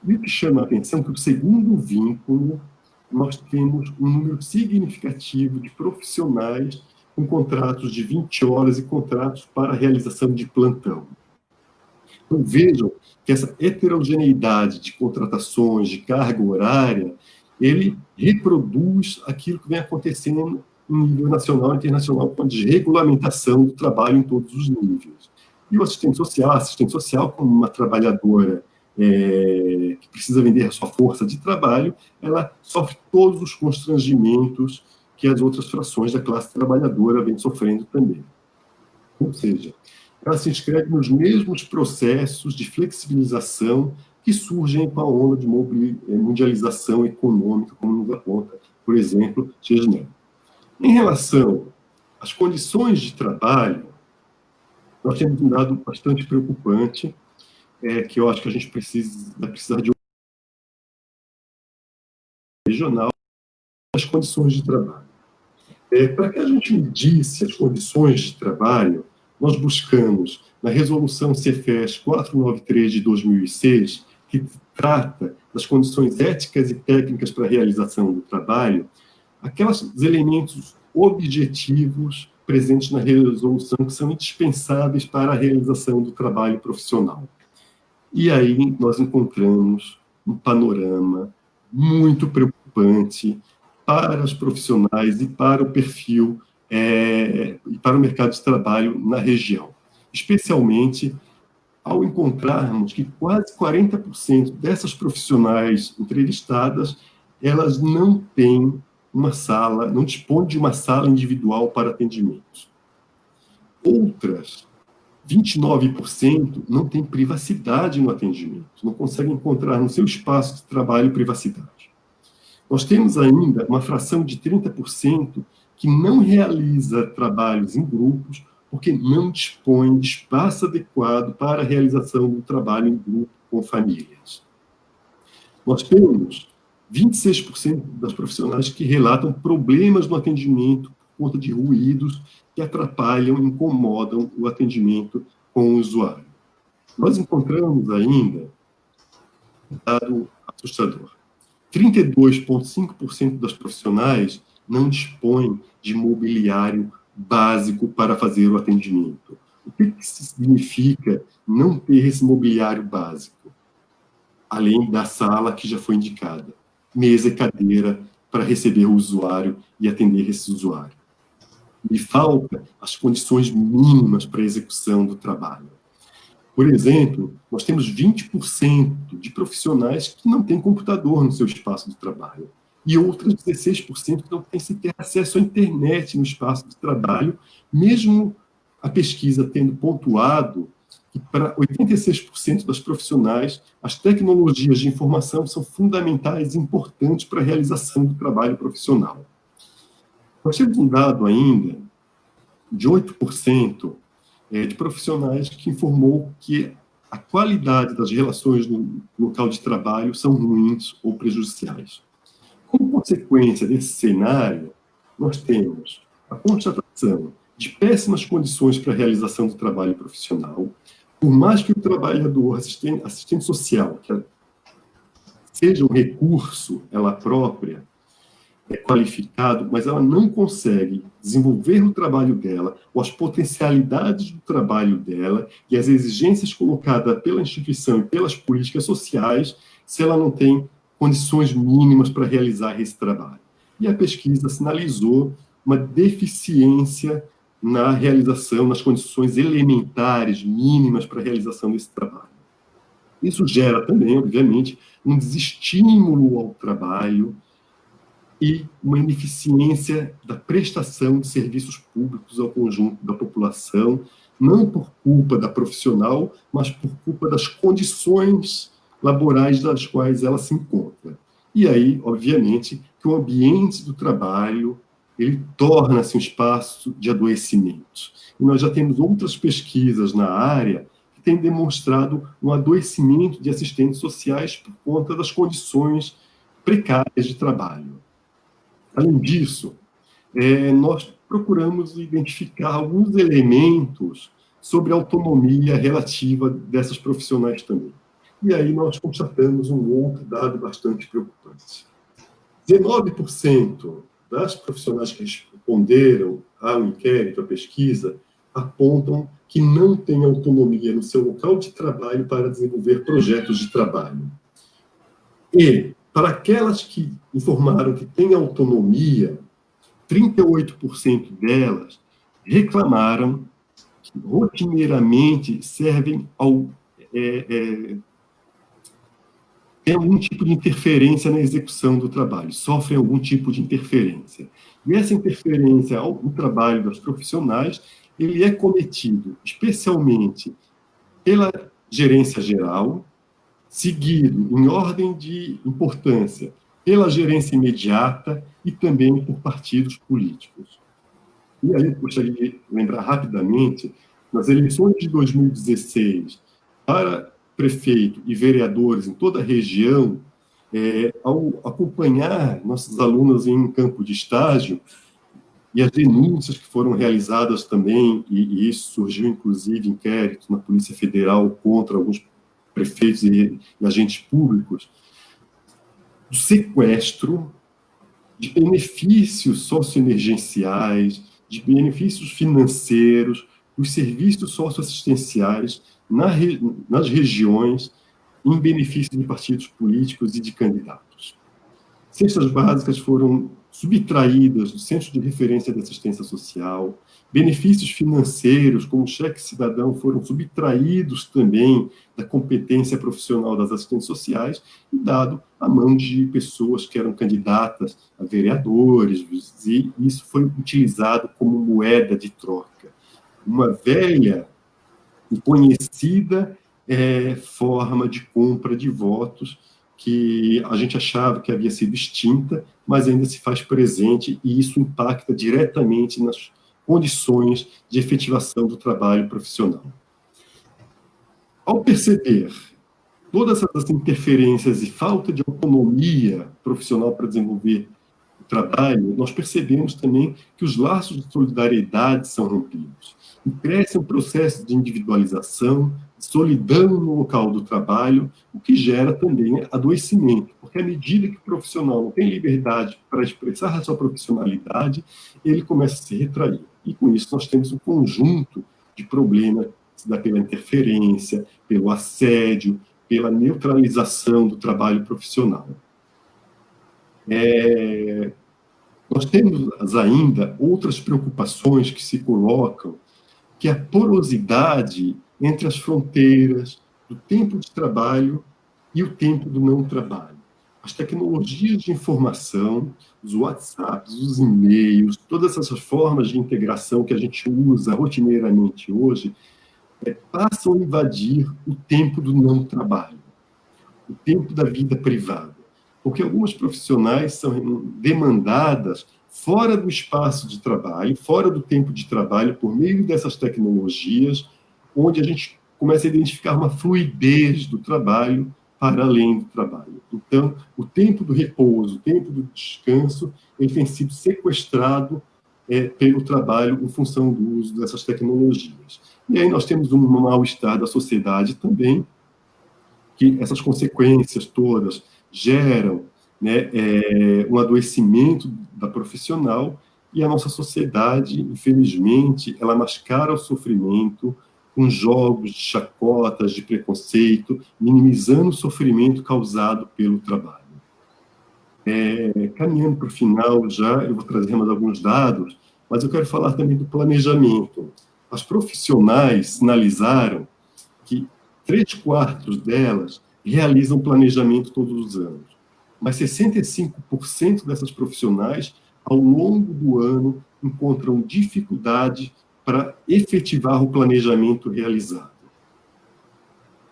E o que chama a atenção é que o segundo vínculo, nós temos um número significativo de profissionais com contratos de 20 horas e contratos para realização de plantão. Então, vejam que essa heterogeneidade de contratações, de carga horária, ele reproduz aquilo que vem acontecendo em nível nacional e internacional com a desregulamentação do trabalho em todos os níveis. E o assistente social como uma trabalhadora que precisa vender a sua força de trabalho, ela sofre todos os constrangimentos que as outras frações da classe trabalhadora vêm sofrendo também. Ou seja, ela se inscreve nos mesmos processos de flexibilização que surgem com a onda de mundialização econômica, como nos aponta, por exemplo, Chesney. Em relação às condições de trabalho, nós temos um dado bastante preocupante, que eu acho que a gente vai precisar de um regional, as condições de trabalho. Para que a gente medisse as condições de trabalho, nós buscamos, na resolução CEFES 493 de 2006, que trata das condições éticas e técnicas para a realização do trabalho, aqueles elementos objetivos presentes na resolução que são indispensáveis para a realização do trabalho profissional. E aí nós encontramos um panorama muito preocupante para os profissionais e para o perfil e para o mercado de trabalho na região. Especialmente ao encontrarmos que quase 40% dessas profissionais entrevistadas, elas não têm uma sala, não dispõem de uma sala individual para atendimentos. Outras 29% não têm privacidade no atendimento, não conseguem encontrar no seu espaço de trabalho privacidade. Nós temos ainda uma fração de 30% que não realiza trabalhos em grupos porque não dispõe de espaço adequado para a realização do trabalho em grupo com famílias. Nós temos 26% das profissionais que relatam problemas no atendimento por conta de ruídos que atrapalham, incomodam o atendimento com o usuário. Nós encontramos ainda um dado assustador. 32,5% das profissionais não dispõem de mobiliário básico para fazer o atendimento. O que significa não ter esse mobiliário básico? Além da sala que já foi indicada. Mesa e cadeira para receber o usuário e atender esse usuário. E falta as condições mínimas para a execução do trabalho. Por exemplo, nós temos 20% de profissionais que não têm computador no seu espaço de trabalho e outras 16% que não têm sequer acesso à internet no espaço de trabalho, mesmo a pesquisa tendo pontuado que para 86% das profissionais, as tecnologias de informação são fundamentais e importantes para a realização do trabalho profissional. Nós temos um dado ainda de 8% de profissionais que informou que a qualidade das relações no local de trabalho são ruins ou prejudiciais. Como consequência desse cenário, nós temos a constatação de péssimas condições para a realização do trabalho profissional, por mais que o trabalhador, assistente social, que seja um recurso, ela própria, qualificado, mas ela não consegue desenvolver o trabalho dela, ou as potencialidades do trabalho dela, e as exigências colocadas pela instituição e pelas políticas sociais, se ela não tem condições mínimas para realizar esse trabalho. E a pesquisa sinalizou uma deficiência na realização, nas condições elementares, mínimas para a realização desse trabalho. Isso gera também, obviamente, um desestímulo ao trabalho e uma ineficiência da prestação de serviços públicos ao conjunto da população, não por culpa da profissional, mas por culpa das condições laborais das quais ela se encontra. E aí, obviamente, que o ambiente do trabalho ele torna-se um espaço de adoecimento. E nós já temos outras pesquisas na área que têm demonstrado um adoecimento de assistentes sociais por conta das condições precárias de trabalho. Além disso, nós procuramos identificar alguns elementos sobre a autonomia relativa dessas profissionais também. E aí nós constatamos um outro dado bastante preocupante. 19% das profissionais que responderam ao inquérito, à pesquisa, apontam que não têm autonomia no seu local de trabalho para desenvolver projetos de trabalho. E, para aquelas que informaram que têm autonomia, 38% delas reclamaram que rotineiramente servem tem algum tipo de interferência na execução do trabalho, sofrem algum tipo de interferência. E essa interferência no trabalho das profissionais, ele é cometido especialmente pela gerência geral, seguido, em ordem de importância, pela gerência imediata e também por partidos políticos. E aí eu gostaria de lembrar rapidamente, nas eleições de 2016, para prefeito e vereadores em toda a região, ao acompanhar nossos alunos em campo de estágio, e as denúncias que foram realizadas também, e isso surgiu inclusive inquérito na Polícia Federal contra alguns prefeitos e agentes públicos, do sequestro de benefícios socioemergenciais, de benefícios financeiros, dos serviços socioassistenciais nas regiões, em benefício de partidos políticos e de candidatos. Cestas básicas foram subtraídas do Centro de Referência de Assistência Social, benefícios financeiros, como o cheque cidadão, foram subtraídos também da competência profissional das assistentes sociais e dado à mão de pessoas que eram candidatas a vereadores, e isso foi utilizado como moeda de troca. Uma velha e conhecida forma de compra de votos que a gente achava que havia sido extinta, mas ainda se faz presente, e isso impacta diretamente nas condições de efetivação do trabalho profissional. Ao perceber todas essas interferências e falta de autonomia profissional para desenvolver o trabalho, nós percebemos também que os laços de solidariedade são rompidos. E cresce um processo de individualização, de solidão no local do trabalho, o que gera também adoecimento, porque à medida que o profissional não tem liberdade para expressar a sua profissionalidade, ele começa a se retrair. E com isso nós temos um conjunto de problemas pela interferência, pelo assédio, pela neutralização do trabalho profissional. Nós temos ainda outras preocupações que se colocam, que é a porosidade entre as fronteiras do tempo de trabalho e o tempo do não trabalho. As tecnologias de informação, os WhatsApps, os e-mails, todas essas formas de integração que a gente usa rotineiramente hoje, passam a invadir o tempo do não trabalho, o tempo da vida privada. Porque algumas profissionais são demandadas fora do espaço de trabalho, fora do tempo de trabalho, por meio dessas tecnologias, onde a gente começa a identificar uma fluidez do trabalho para além do trabalho. Então, o tempo do repouso, o tempo do descanso, ele tem sido sequestrado pelo trabalho em função do uso dessas tecnologias. E aí nós temos um mal-estar da sociedade também, que essas consequências todas geram um adoecimento da profissional, e a nossa sociedade, infelizmente, ela mascara o sofrimento com jogos de chacotas, de preconceito, minimizando o sofrimento causado pelo trabalho. Caminhando para o final já, eu vou trazer mais alguns dados. mas eu quero falar também do planejamento. As profissionais sinalizaram que 3/4 delas realizam planejamento todos os anos, mas 65% dessas profissionais, ao longo do ano, encontram dificuldade para efetivar o planejamento realizado.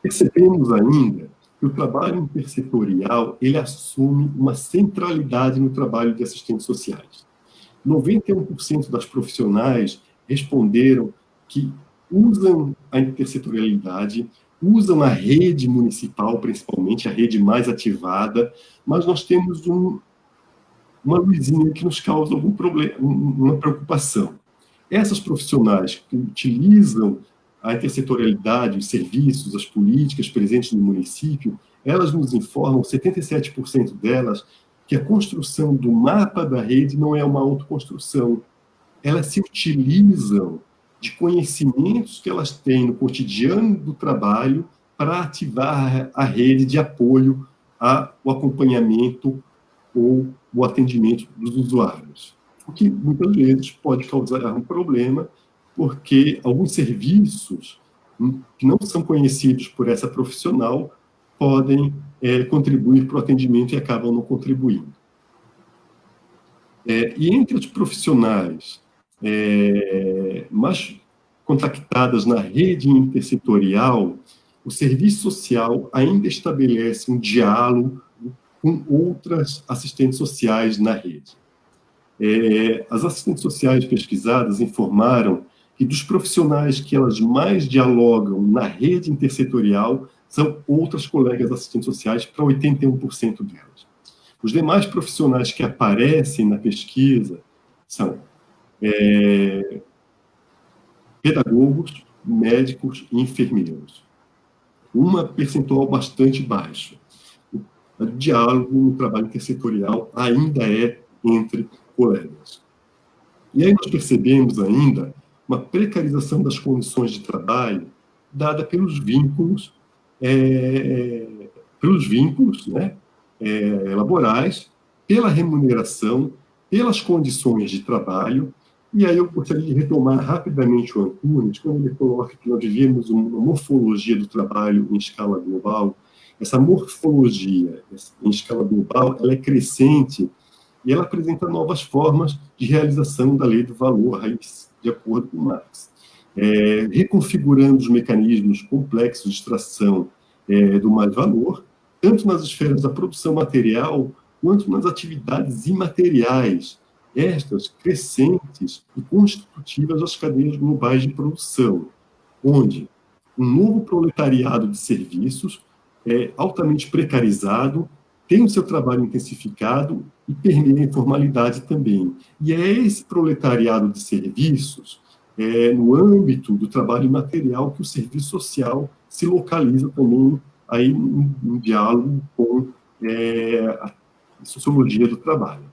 Percebemos ainda que o trabalho intersetorial ele assume uma centralidade no trabalho de assistentes sociais. 91% das profissionais responderam que usam a intersetorialidade, usam a rede municipal, principalmente a rede mais ativada, mas nós temos uma luzinha que nos causa algum problema, uma preocupação. Essas profissionais que utilizam a intersetorialidade, os serviços, as políticas presentes no município, elas nos informam, 77% delas, que a construção do mapa da rede não é uma autoconstrução. Elas se utilizam de conhecimentos que elas têm no cotidiano do trabalho para ativar a rede de apoio ao acompanhamento ou o atendimento dos usuários. O que muitas vezes pode causar um problema, porque alguns serviços que não são conhecidos por essa profissional podem contribuir para o atendimento e acabam não contribuindo. E entre os profissionais mais contactadas na rede intersetorial, o serviço social ainda estabelece um diálogo com outras assistentes sociais na rede. As assistentes sociais pesquisadas informaram que dos profissionais que elas mais dialogam na rede intersetorial são outras colegas assistentes sociais, para 81% delas. Os demais profissionais que aparecem na pesquisa são pedagogos, médicos e enfermeiros. Uma percentual bastante baixa. O diálogo no trabalho intersetorial ainda é entre colegas. E aí nós percebemos ainda uma precarização das condições de trabalho dada pelos vínculos laborais, pela remuneração, pelas condições de trabalho. E aí eu gostaria de retomar rapidamente o Antunes, quando ele coloca que nós vivemos uma morfologia do trabalho em escala global. Essa morfologia em escala global ela é crescente e ela apresenta novas formas de realização da lei do valor, de acordo com Marx. Reconfigurando os mecanismos complexos de extração do mais-valor, tanto nas esferas da produção material, quanto nas atividades imateriais, estas crescentes e constitutivas das cadeias globais de produção, onde um novo proletariado de serviços é altamente precarizado, tem o seu trabalho intensificado e permeia a informalidade também. E é esse proletariado de serviços, no âmbito do trabalho material, que o serviço social se localiza também aí em diálogo com a sociologia do trabalho.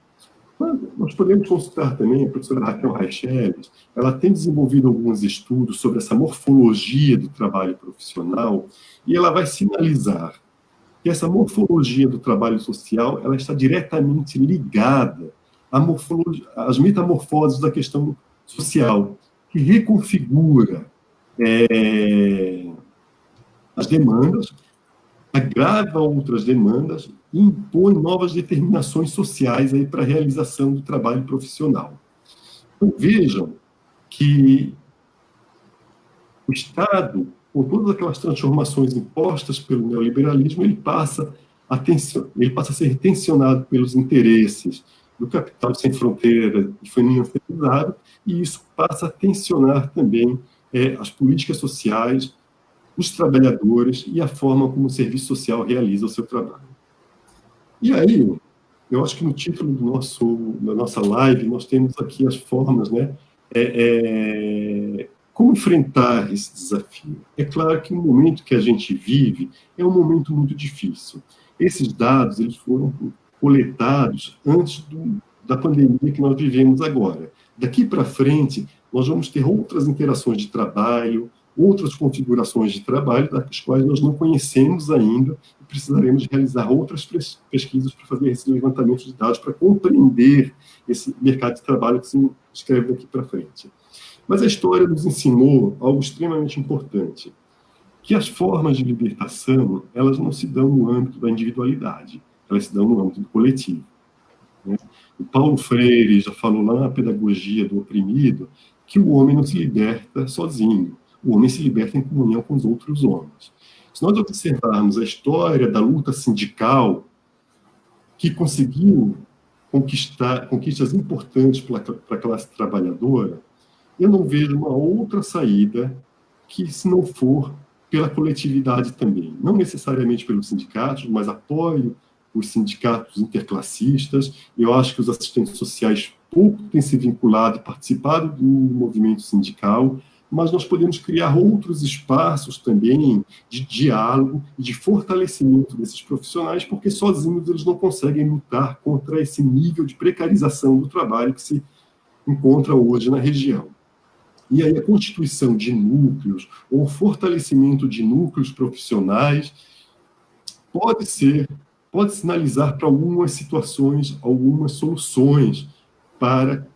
Nós podemos consultar também a professora Raquel Reicheles, ela tem desenvolvido alguns estudos sobre essa morfologia do trabalho profissional, e ela vai sinalizar que essa morfologia do trabalho social ela está diretamente ligada às metamorfoses da questão social, que reconfigura as demandas, agrava outras demandas e impõe novas determinações sociais aí para a realização do trabalho profissional. Então, vejam que o Estado, com todas aquelas transformações impostas pelo neoliberalismo, ele passa a ser tensionado pelos interesses do capital sem fronteiras e financiarizado, e isso passa a tensionar também as políticas sociais, os trabalhadores e a forma como o serviço social realiza o seu trabalho. E aí, eu acho que no título da nossa live, nós temos aqui as formas, né? Como enfrentar esse desafio? É claro que o momento que a gente vive é um momento muito difícil. Esses dados eles foram coletados antes da pandemia que nós vivemos agora. Daqui para frente, nós vamos ter outras interações de trabalho, outras configurações de trabalho, das quais nós não conhecemos ainda, precisaremos realizar outras pesquisas para fazer esse levantamento de dados, para compreender esse mercado de trabalho que se escreve daqui para frente. Mas a história nos ensinou algo extremamente importante, que as formas de libertação, elas não se dão no âmbito da individualidade, elas se dão no âmbito do coletivo. Né? O Paulo Freire já falou lá na Pedagogia do Oprimido que o homem não se liberta sozinho, o homem se liberta em comunhão com os outros homens. Se nós observarmos a história da luta sindical, que conseguiu conquistas importantes para a classe trabalhadora, eu não vejo uma outra saída que, se não for pela coletividade também. Não necessariamente pelos sindicatos, mas apoio os sindicatos interclassistas. Eu acho que os assistentes sociais pouco têm se vinculado e participado do movimento sindical, mas nós podemos criar outros espaços também de diálogo e de fortalecimento desses profissionais, porque sozinhos eles não conseguem lutar contra esse nível de precarização do trabalho que se encontra hoje na região. E aí a constituição de núcleos ou o fortalecimento de núcleos profissionais pode sinalizar para algumas situações, algumas soluções para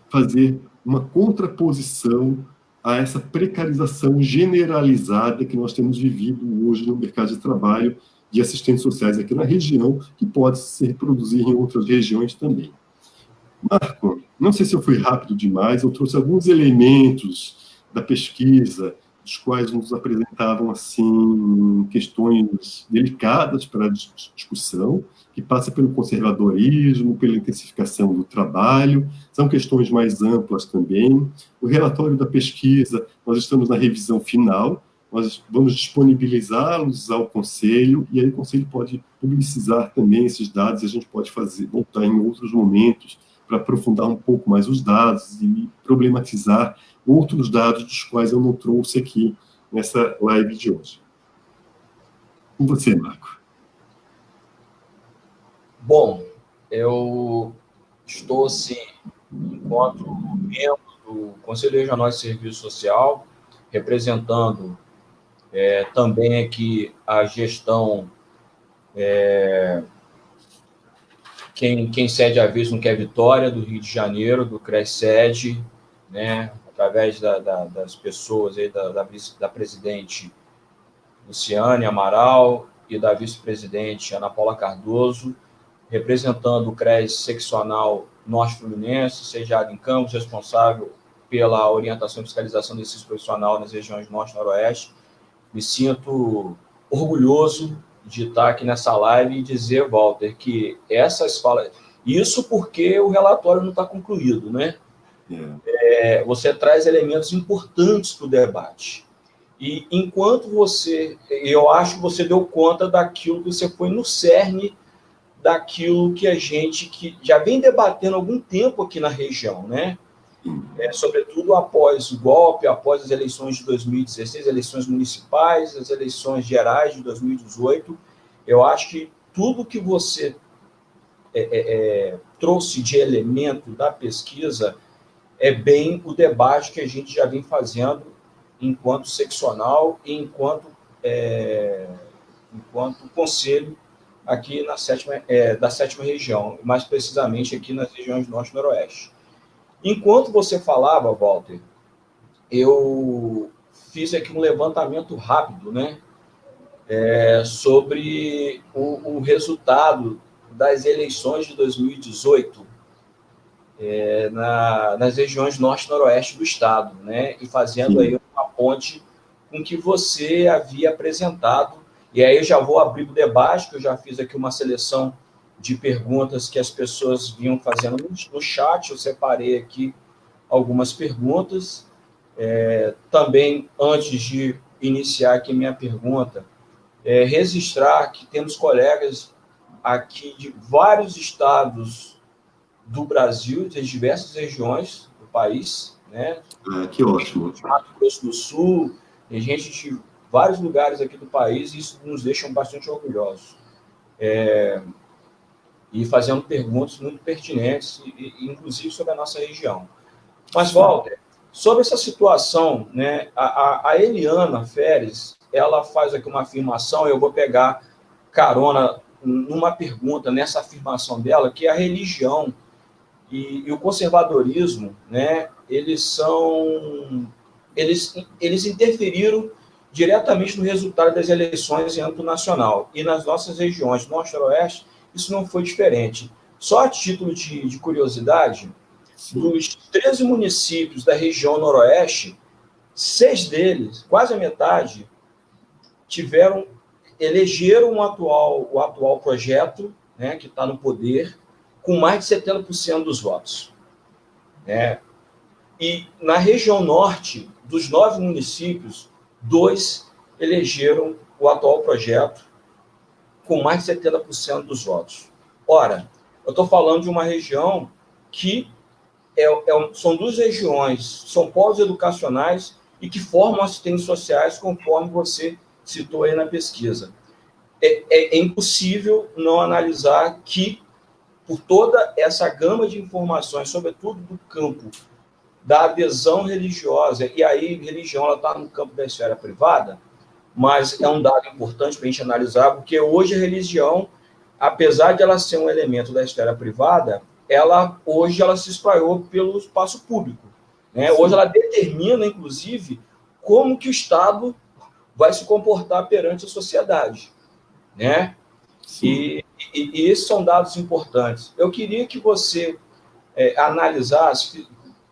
fazer uma contraposição a essa precarização generalizada que nós temos vivido hoje no mercado de trabalho de assistentes sociais aqui na região, que pode se reproduzir em outras regiões também. Marco, não sei se eu fui rápido demais, eu trouxe alguns elementos da pesquisa, dos quais nos apresentavam assim questões delicadas para a discussão, que passa pelo conservadorismo, pela intensificação do trabalho, são questões mais amplas também. O relatório da pesquisa, nós estamos na revisão final, nós vamos disponibilizá-los ao Conselho, e aí o Conselho pode publicizar também esses dados, e a gente pode voltar em outros momentos para aprofundar um pouco mais os dados e problematizar outros dados dos quais eu não trouxe aqui nessa live de hoje. Com você, Marco. Bom, eu estou, sim, enquanto membro do Conselho Regional de Serviço Social, representando também aqui a gestão, quem cede aviso não quer vitória, do Rio de Janeiro, do CRES-SED, né, através das pessoas aí, da presidente Luciane Amaral e da vice-presidente Ana Paula Cardoso, representando o CRES seccional Norte Fluminense, sediado em Campos, responsável pela orientação e fiscalização do exercício profissional nas regiões Norte e Noroeste. Me sinto orgulhoso de estar aqui nessa live e dizer, Walter, que essas falas... Isso porque o relatório não está concluído, né? Você traz elementos importantes para o debate. E enquanto eu acho que você deu conta daquilo que você foi no cerne daquilo que a gente que já vem debatendo há algum tempo aqui na região, né? Sobretudo após o golpe, após as eleições de 2016, eleições municipais, as eleições gerais de 2018, eu acho que tudo que você trouxe de elemento da pesquisa é bem o debate que a gente já vem fazendo enquanto seccional e enquanto conselho aqui da 7ª região, mais precisamente aqui nas regiões Norte e Noroeste. Enquanto você falava, Walter, eu fiz aqui um levantamento rápido, né, sobre o resultado das eleições de 2018 nas regiões Norte e Noroeste do Estado, né, e fazendo aí uma ponte com o que você havia apresentado. E aí eu já vou abrir o debate, que eu já fiz aqui uma seleção de perguntas que as pessoas vinham fazendo no chat. Eu separei aqui algumas perguntas. Também, antes de iniciar aqui minha pergunta, registrar que temos colegas aqui de vários estados do Brasil, de diversas regiões do país, né? Que ótimo. Mato Grosso do Sul, tem gente de vários lugares aqui do país, e isso nos deixa bastante orgulhosos. E fazendo perguntas muito pertinentes, inclusive sobre a nossa região. Mas, Walter, sobre essa situação, né, a Eliana Feres, ela faz aqui uma afirmação, eu vou pegar carona numa pergunta, nessa afirmação dela, que a religião e o conservadorismo, né, eles interferiram diretamente no resultado das eleições em âmbito nacional. E nas nossas regiões norte e noroeste, isso não foi diferente. Só a título de curiosidade, dos 13 municípios da região noroeste, 6 deles, quase a metade, elegeram o atual projeto, né, que está no poder, com mais de 70% dos votos. E na região norte, dos 9 municípios, 2 elegeram o atual projeto com mais de 70% dos votos. Ora, eu estou falando de uma região que são 2 regiões, são polos educacionais e que formam assistentes sociais, conforme você citou aí na pesquisa. É impossível não analisar que, por toda essa gama de informações, sobretudo do campo da adesão religiosa, e aí religião está no campo da esfera privada, mas é um dado importante para a gente analisar, porque hoje a religião, apesar de ela ser um elemento da esfera privada, hoje ela se espraiou pelo espaço público. Né? Hoje ela determina, inclusive, como que o Estado vai se comportar perante a sociedade. Né? E esses são dados importantes. Eu queria que você analisasse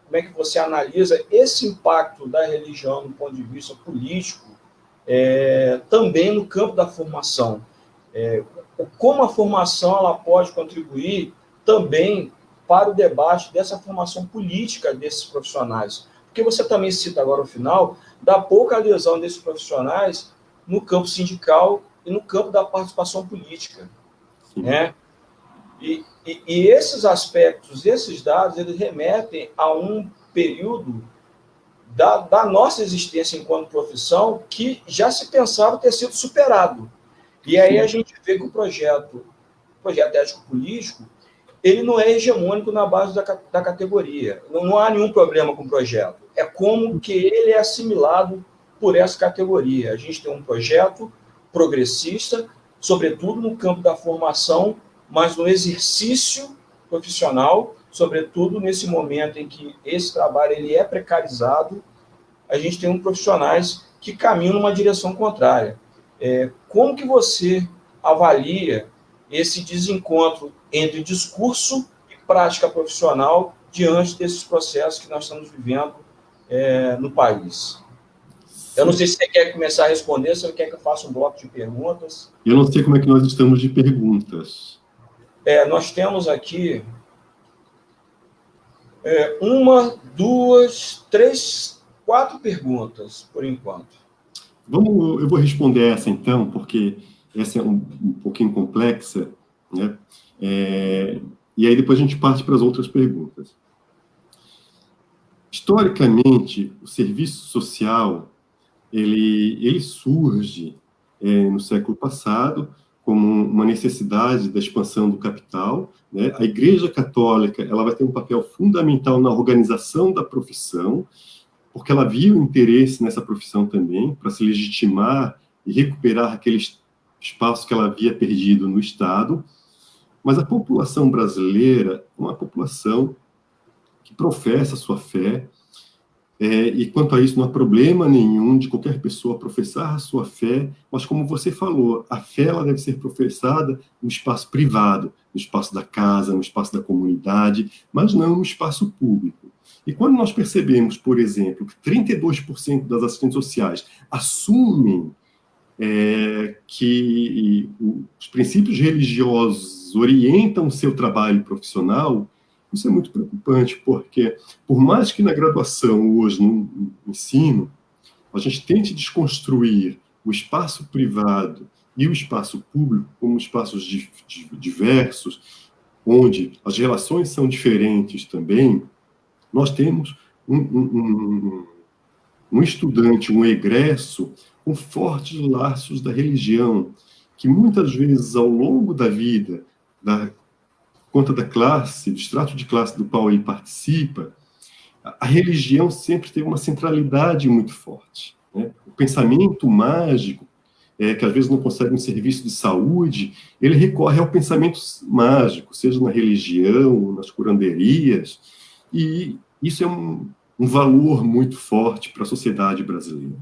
como é que você analisa esse impacto da religião do ponto de vista político, também no campo da formação. Como a formação ela pode contribuir também para o debate dessa formação política desses profissionais. Porque você também cita agora, no final, da pouca adesão desses profissionais no campo sindical e no campo da participação política. Né? E esses aspectos, esses dados, eles remetem a um período da nossa existência enquanto profissão que já se pensava ter sido superado. E aí a gente vê que o projeto ético-político, ele não é hegemônico na base da categoria. Não há nenhum problema com o projeto. É como que ele é assimilado por essa categoria. A gente tem um projeto progressista, sobretudo no campo da formação, mas no exercício profissional, sobretudo nesse momento em que esse trabalho ele é precarizado, a gente tem profissionais que caminham numa direção contrária. Como que você avalia esse desencontro entre discurso e prática profissional diante desses processos que nós estamos vivendo no país? Eu não sei se você quer começar a responder, se você quer que eu faça um bloco de perguntas. Eu não sei como é que nós estamos de perguntas. Nós temos aqui 1, 2, 3, 4 perguntas, por enquanto. Eu vou responder essa, então, porque essa é um pouquinho complexa, né? E aí depois a gente parte para as outras perguntas. Historicamente, o serviço social, ele surge no século passado como uma necessidade da expansão do capital, né? A Igreja Católica ela vai ter um papel fundamental na organização da profissão, porque ela viu interesse nessa profissão também, para se legitimar e recuperar aquele espaço que ela havia perdido no Estado. Mas a população brasileira é uma população que professa a sua fé, e quanto a isso não há problema nenhum de qualquer pessoa professar a sua fé, mas como você falou, a fé ela deve ser professada no espaço privado, no espaço da casa, no espaço da comunidade, mas não no espaço público. E quando nós percebemos, por exemplo, que 32% das assistentes sociais assumem que os princípios religiosos orientam o seu trabalho profissional, isso é muito preocupante, porque por mais que na graduação, hoje, no ensino, a gente tente desconstruir o espaço privado e o espaço público como espaços diversos, onde as relações são diferentes também, nós temos um estudante, um egresso, com fortes laços da religião, que muitas vezes, ao longo da vida, da conta da classe, do extrato de classe do qual ele participa, a religião sempre teve uma centralidade muito forte. Né? O pensamento mágico que às vezes não consegue um serviço de saúde, ele recorre ao pensamento mágico, seja na religião, nas curanderias, e isso é um valor muito forte para a sociedade brasileira.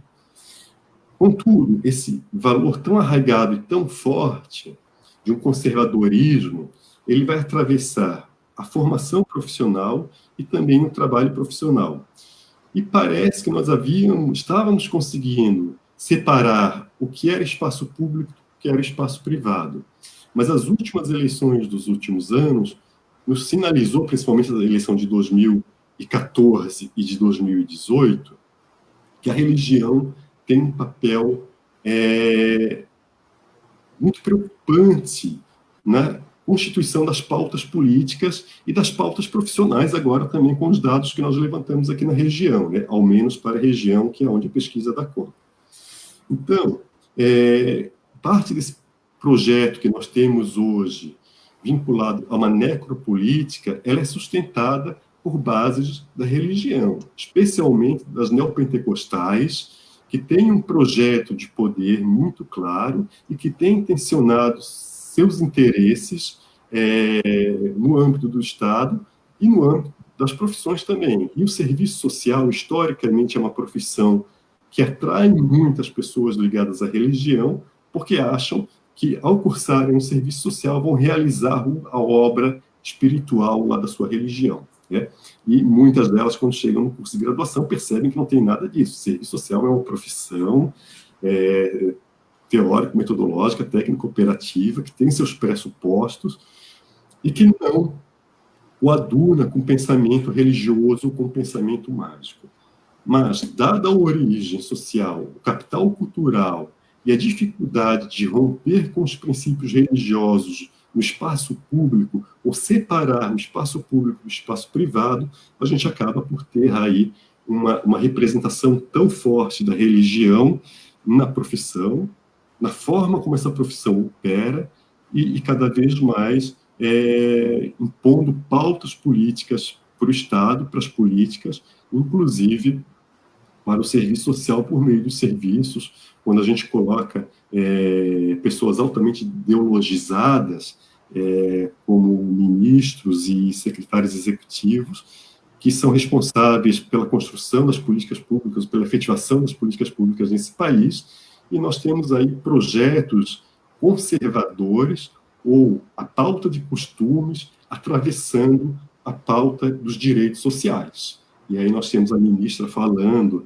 Contudo, esse valor tão arraigado e tão forte de um conservadorismo, ele vai atravessar a formação profissional e também o trabalho profissional. E parece que nós estávamos conseguindo separar o que era espaço público do que era espaço privado. Mas as últimas eleições dos últimos anos nos sinalizou, principalmente a eleição de 2014 e de 2018, que a religião tem um papel muito preocupante na constituição das pautas políticas e das pautas profissionais, agora também com os dados que nós levantamos aqui na região, né? Ao menos para a região que é onde a pesquisa dá conta. Então, parte desse projeto que nós temos hoje, vinculado a uma necropolítica, ela é sustentada por bases da religião, especialmente das neopentecostais, que têm um projeto de poder muito claro e que têm intencionado seus interesses no âmbito do Estado e no âmbito das profissões também. E o serviço social, historicamente, é uma profissão que atrai muitas pessoas ligadas à religião, porque acham que, ao cursarem um serviço social, vão realizar a obra espiritual lá da sua religião. Né? E muitas delas, quando chegam no curso de graduação, percebem que não tem nada disso. Serviço social é uma profissão teórico-metodológica, técnico-operativa, que tem seus pressupostos e que não o aduna com pensamento religioso ou com pensamento mágico. Mas, dada a origem social, o capital cultural e a dificuldade de romper com os princípios religiosos no espaço público, ou separar o espaço público do espaço privado, a gente acaba por ter aí uma representação tão forte da religião na profissão, na forma como essa profissão opera, e cada vez mais impondo pautas políticas para o Estado, para as políticas, inclusive para o serviço social por meio dos serviços, quando a gente coloca pessoas altamente ideologizadas, como ministros e secretários executivos, que são responsáveis pela construção das políticas públicas, pela efetivação das políticas públicas nesse país, e nós temos aí projetos conservadores ou a pauta de costumes atravessando a pauta dos direitos sociais. E aí nós temos a ministra falando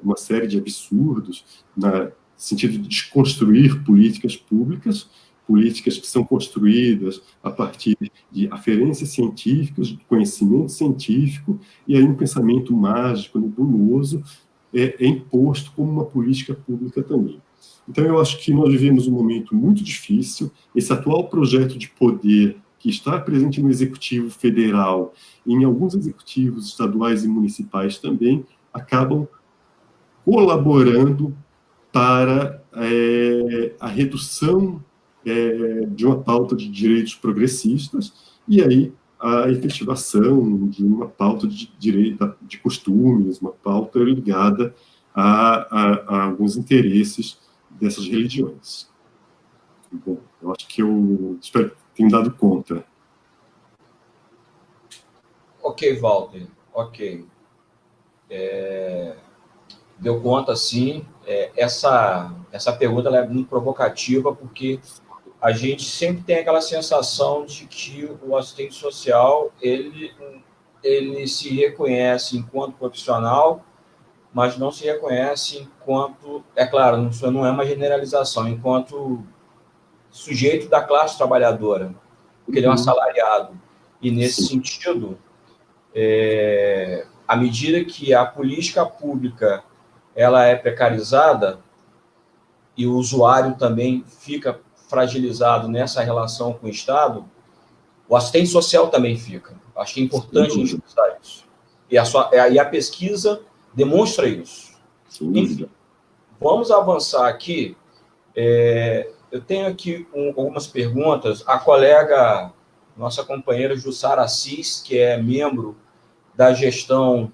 uma série de absurdos no sentido de desconstruir políticas públicas, políticas que são construídas a partir de aferências científicas, de conhecimento científico, e aí um pensamento mágico, nebuloso, é imposto como uma política pública também. Então, eu acho que nós vivemos um momento muito difícil. Esse atual projeto de poder que está presente no Executivo Federal e em alguns executivos estaduais e municipais também, acabam colaborando para a redução de uma pauta de direitos progressistas e aí a efetivação de uma pauta de direito de costumes, uma pauta ligada a alguns interesses dessas religiões. Bom, eu acho que eu espero que tenha dado conta. Ok, Walter, ok. Deu conta, sim. Essa pergunta ela é muito provocativa, porque a gente sempre tem aquela sensação de que o assistente social ele se reconhece enquanto profissional, mas não se reconhece enquanto, é claro, isso não é uma generalização, enquanto sujeito da classe trabalhadora, porque ele é um assalariado. E, nesse sentido, à medida que a política pública ela é precarizada e o usuário também fica fragilizado nessa relação com o Estado, o assistente social também fica. Acho que é importante a gente pensar isso. E a pesquisa demonstra isso. Enfim, vamos avançar aqui. Eu tenho aqui algumas perguntas. A colega, nossa companheira Jussara Assis, que é membro da gestão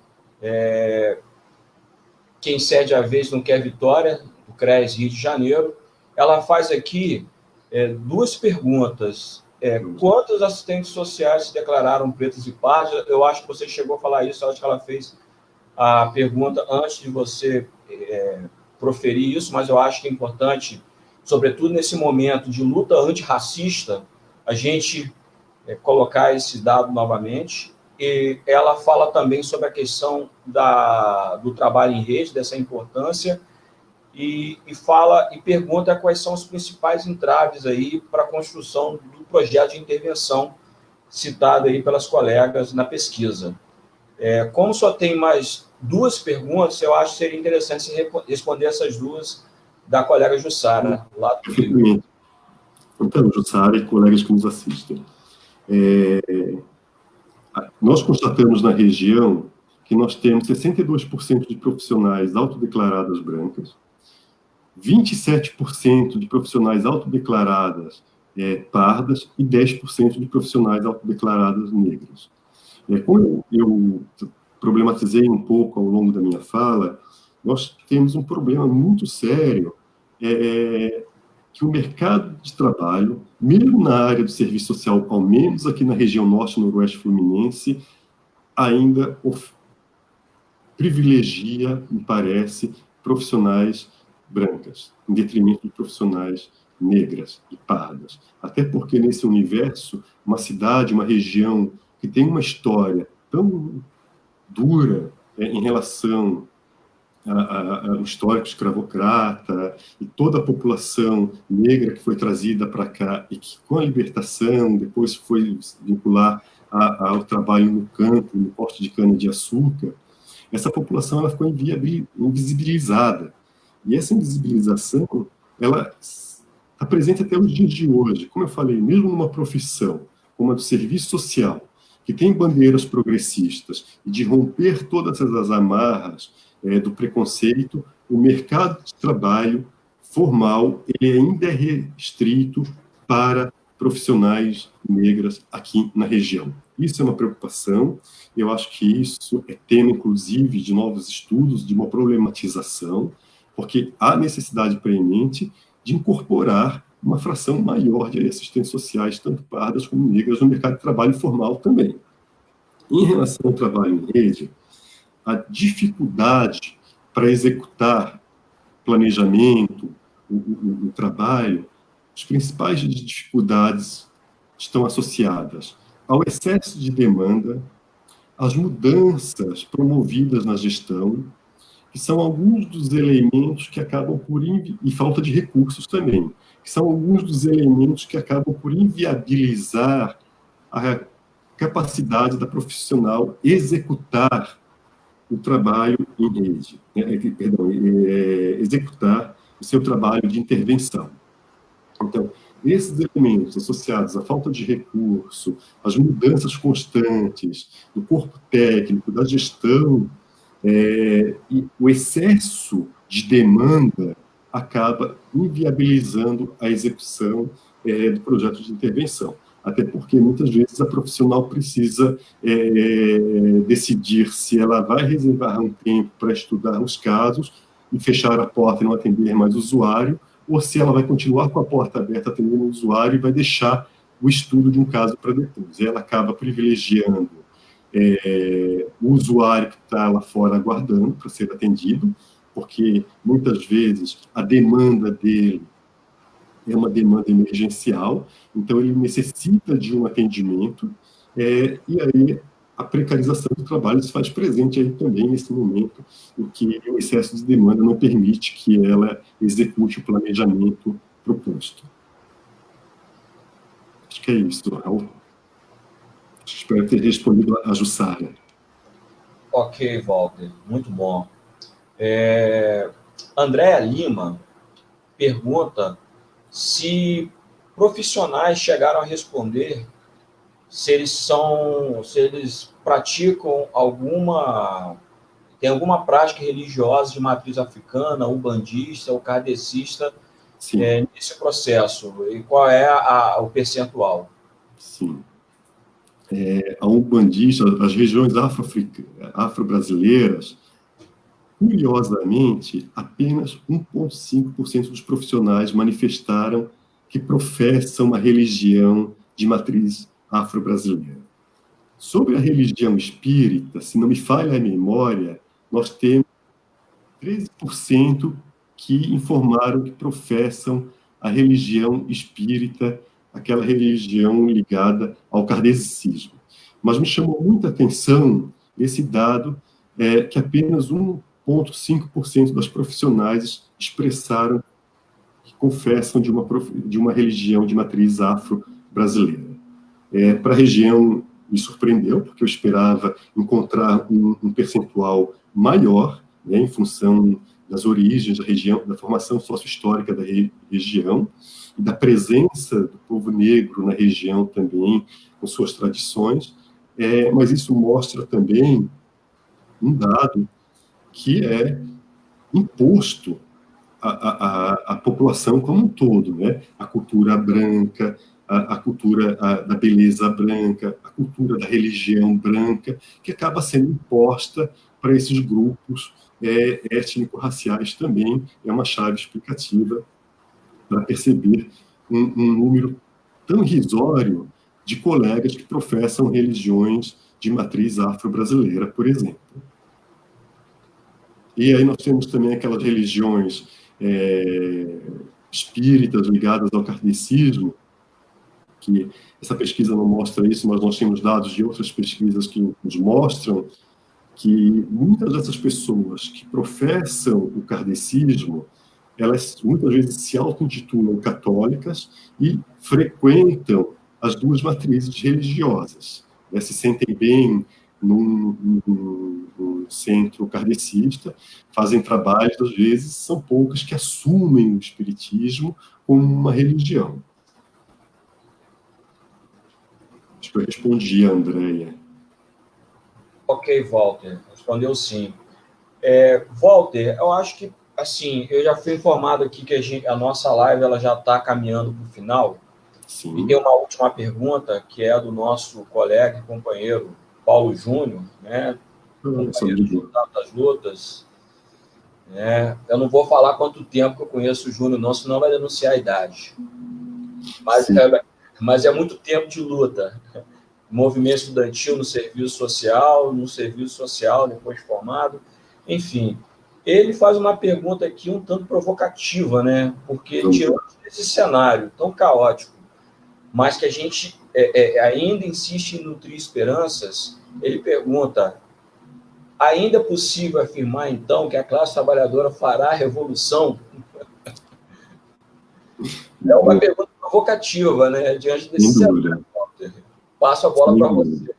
Quem Cede a Vez Não Quer Vitória, do CRES Rio de Janeiro. Ela faz aqui duas perguntas. Quantos assistentes sociais se declararam pretos e pardos? Eu acho que você chegou a falar isso, eu acho que ela fez a pergunta antes de você proferir isso, mas eu acho que é importante, sobretudo nesse momento de luta antirracista, a gente colocar esse dado novamente. E ela fala também sobre a questão do trabalho em rede, dessa importância, e pergunta quais são os principais entraves aí para a construção do projeto de intervenção citado aí pelas colegas na pesquisa. Como só tem mais duas perguntas, eu acho que seria interessante você responder essas duas da colega Jussara, lá do Rio. Então, Jussara e colegas que nos assistem, nós constatamos na região que nós temos 62% de profissionais autodeclaradas brancas, 27% de profissionais autodeclaradas pardas e 10% de profissionais autodeclaradas negras. Como eu problematizei um pouco ao longo da minha fala, nós temos um problema muito sério, que o mercado de trabalho, mesmo na área do serviço social, ao menos aqui na região norte e noroeste fluminense, ainda privilegia, me parece, profissionais brancas, em detrimento de profissionais negras e pardas. Até porque nesse universo, uma cidade, uma região que tem uma história tão dura em relação ao histórico escravocrata e toda a população negra que foi trazida para cá e que, com a libertação, depois foi vincular ao trabalho no campo, no corte de cana-de-açúcar, essa população ela ficou invisibilizada. E essa invisibilização ela está presente até os dias de hoje. Como eu falei, mesmo numa profissão como a do serviço social, que tem bandeiras progressistas, e de romper todas as amarras do preconceito, o mercado de trabalho formal ele ainda é restrito para profissionais negras aqui na região. Isso é uma preocupação, eu acho que isso é tema, inclusive, de novos estudos, de uma problematização, porque há necessidade preeminente de incorporar uma fração maior de assistentes sociais, tanto pardas como negras, no mercado de trabalho formal também. Em relação ao trabalho em rede, a dificuldade para executar planejamento, o trabalho, as principais dificuldades estão associadas ao excesso de demanda, às mudanças promovidas na gestão, que são alguns dos elementos que acabam por e falta de recursos também, que são alguns dos elementos que acabam por inviabilizar a capacidade da profissional executar o trabalho em rede, executar o seu trabalho de intervenção. Então, esses elementos associados à falta de recurso, às mudanças constantes do corpo técnico, da gestão, e o excesso de demanda acaba inviabilizando a execução do projeto de intervenção. Até porque, muitas vezes, a profissional precisa decidir se ela vai reservar um tempo para estudar os casos e fechar a porta e não atender mais o usuário, ou se ela vai continuar com a porta aberta atendendo o usuário e vai deixar o estudo de um caso para depois. E ela acaba privilegiando o usuário que está lá fora aguardando para ser atendido, porque, muitas vezes, a demanda dele é uma demanda emergencial, então ele necessita de um atendimento, e aí a precarização do trabalho se faz presente aí também nesse momento em que o excesso de demanda não permite que ela execute o planejamento proposto. Acho que é isso, Raul. Espero ter respondido a Jussara. Ok, Walter, muito bom. Andréa Lima pergunta se profissionais chegaram a responder se eles praticam tem alguma prática religiosa de matriz africana, umbandista ou kardecista nesse processo, e qual é o percentual? Sim. A umbandista, as regiões afro-brasileiras, Curiosamente, apenas 1,5% dos profissionais manifestaram que professam uma religião de matriz afro-brasileira. Sobre a religião espírita, se não me falha a memória, nós temos 13% que informaram que professam a religião espírita, aquela religião ligada ao kardecicismo. Mas me chamou muita atenção esse dado, que apenas 1,5% das profissionais expressaram que confessam de uma religião de matriz afro-brasileira. Para a região, me surpreendeu, porque eu esperava encontrar um percentual maior, né, em função das origens da região, da formação sócio-histórica da região, e da presença do povo negro na região também, com suas tradições, mas isso mostra também um dado que é imposto à população como um todo, né? A cultura branca, a cultura da beleza branca, a cultura da religião branca, que acaba sendo imposta para esses grupos étnico-raciais também, é uma chave explicativa para perceber um número tão irrisório de colegas que professam religiões de matriz afro-brasileira, por exemplo. E aí nós temos também aquelas religiões espíritas ligadas ao kardecismo, que essa pesquisa não mostra isso, mas nós temos dados de outras pesquisas que nos mostram que muitas dessas pessoas que professam o kardecismo, elas muitas vezes se auto-intitulam católicas e frequentam as duas matrizes religiosas, né? Se sentem bem num centro kardecista, fazem trabalhos, às vezes, são poucas que assumem o espiritismo como uma religião. Acho que eu respondi a Andréia. Ok, Walter, respondeu sim. Walter, eu acho que, assim, eu já fui informado aqui que a nossa live ela já está caminhando para o final. Sim. E tem uma última pergunta, que é do nosso colega e companheiro Paulo Júnior, né? Companheiro das lutas. Eu não vou falar quanto tempo que eu conheço o Júnior, não, senão vai denunciar a idade. Mas é muito tempo de luta. Movimento estudantil no serviço social, depois formado. Enfim, ele faz uma pergunta aqui um tanto provocativa, né? Porque diante desse cenário tão caótico, mas que a gente ainda insiste em nutrir esperanças, ele pergunta: ainda é possível afirmar, então, que a classe trabalhadora fará a revolução? É uma pergunta provocativa, né? Diante desse cenário. Passo a bola para você.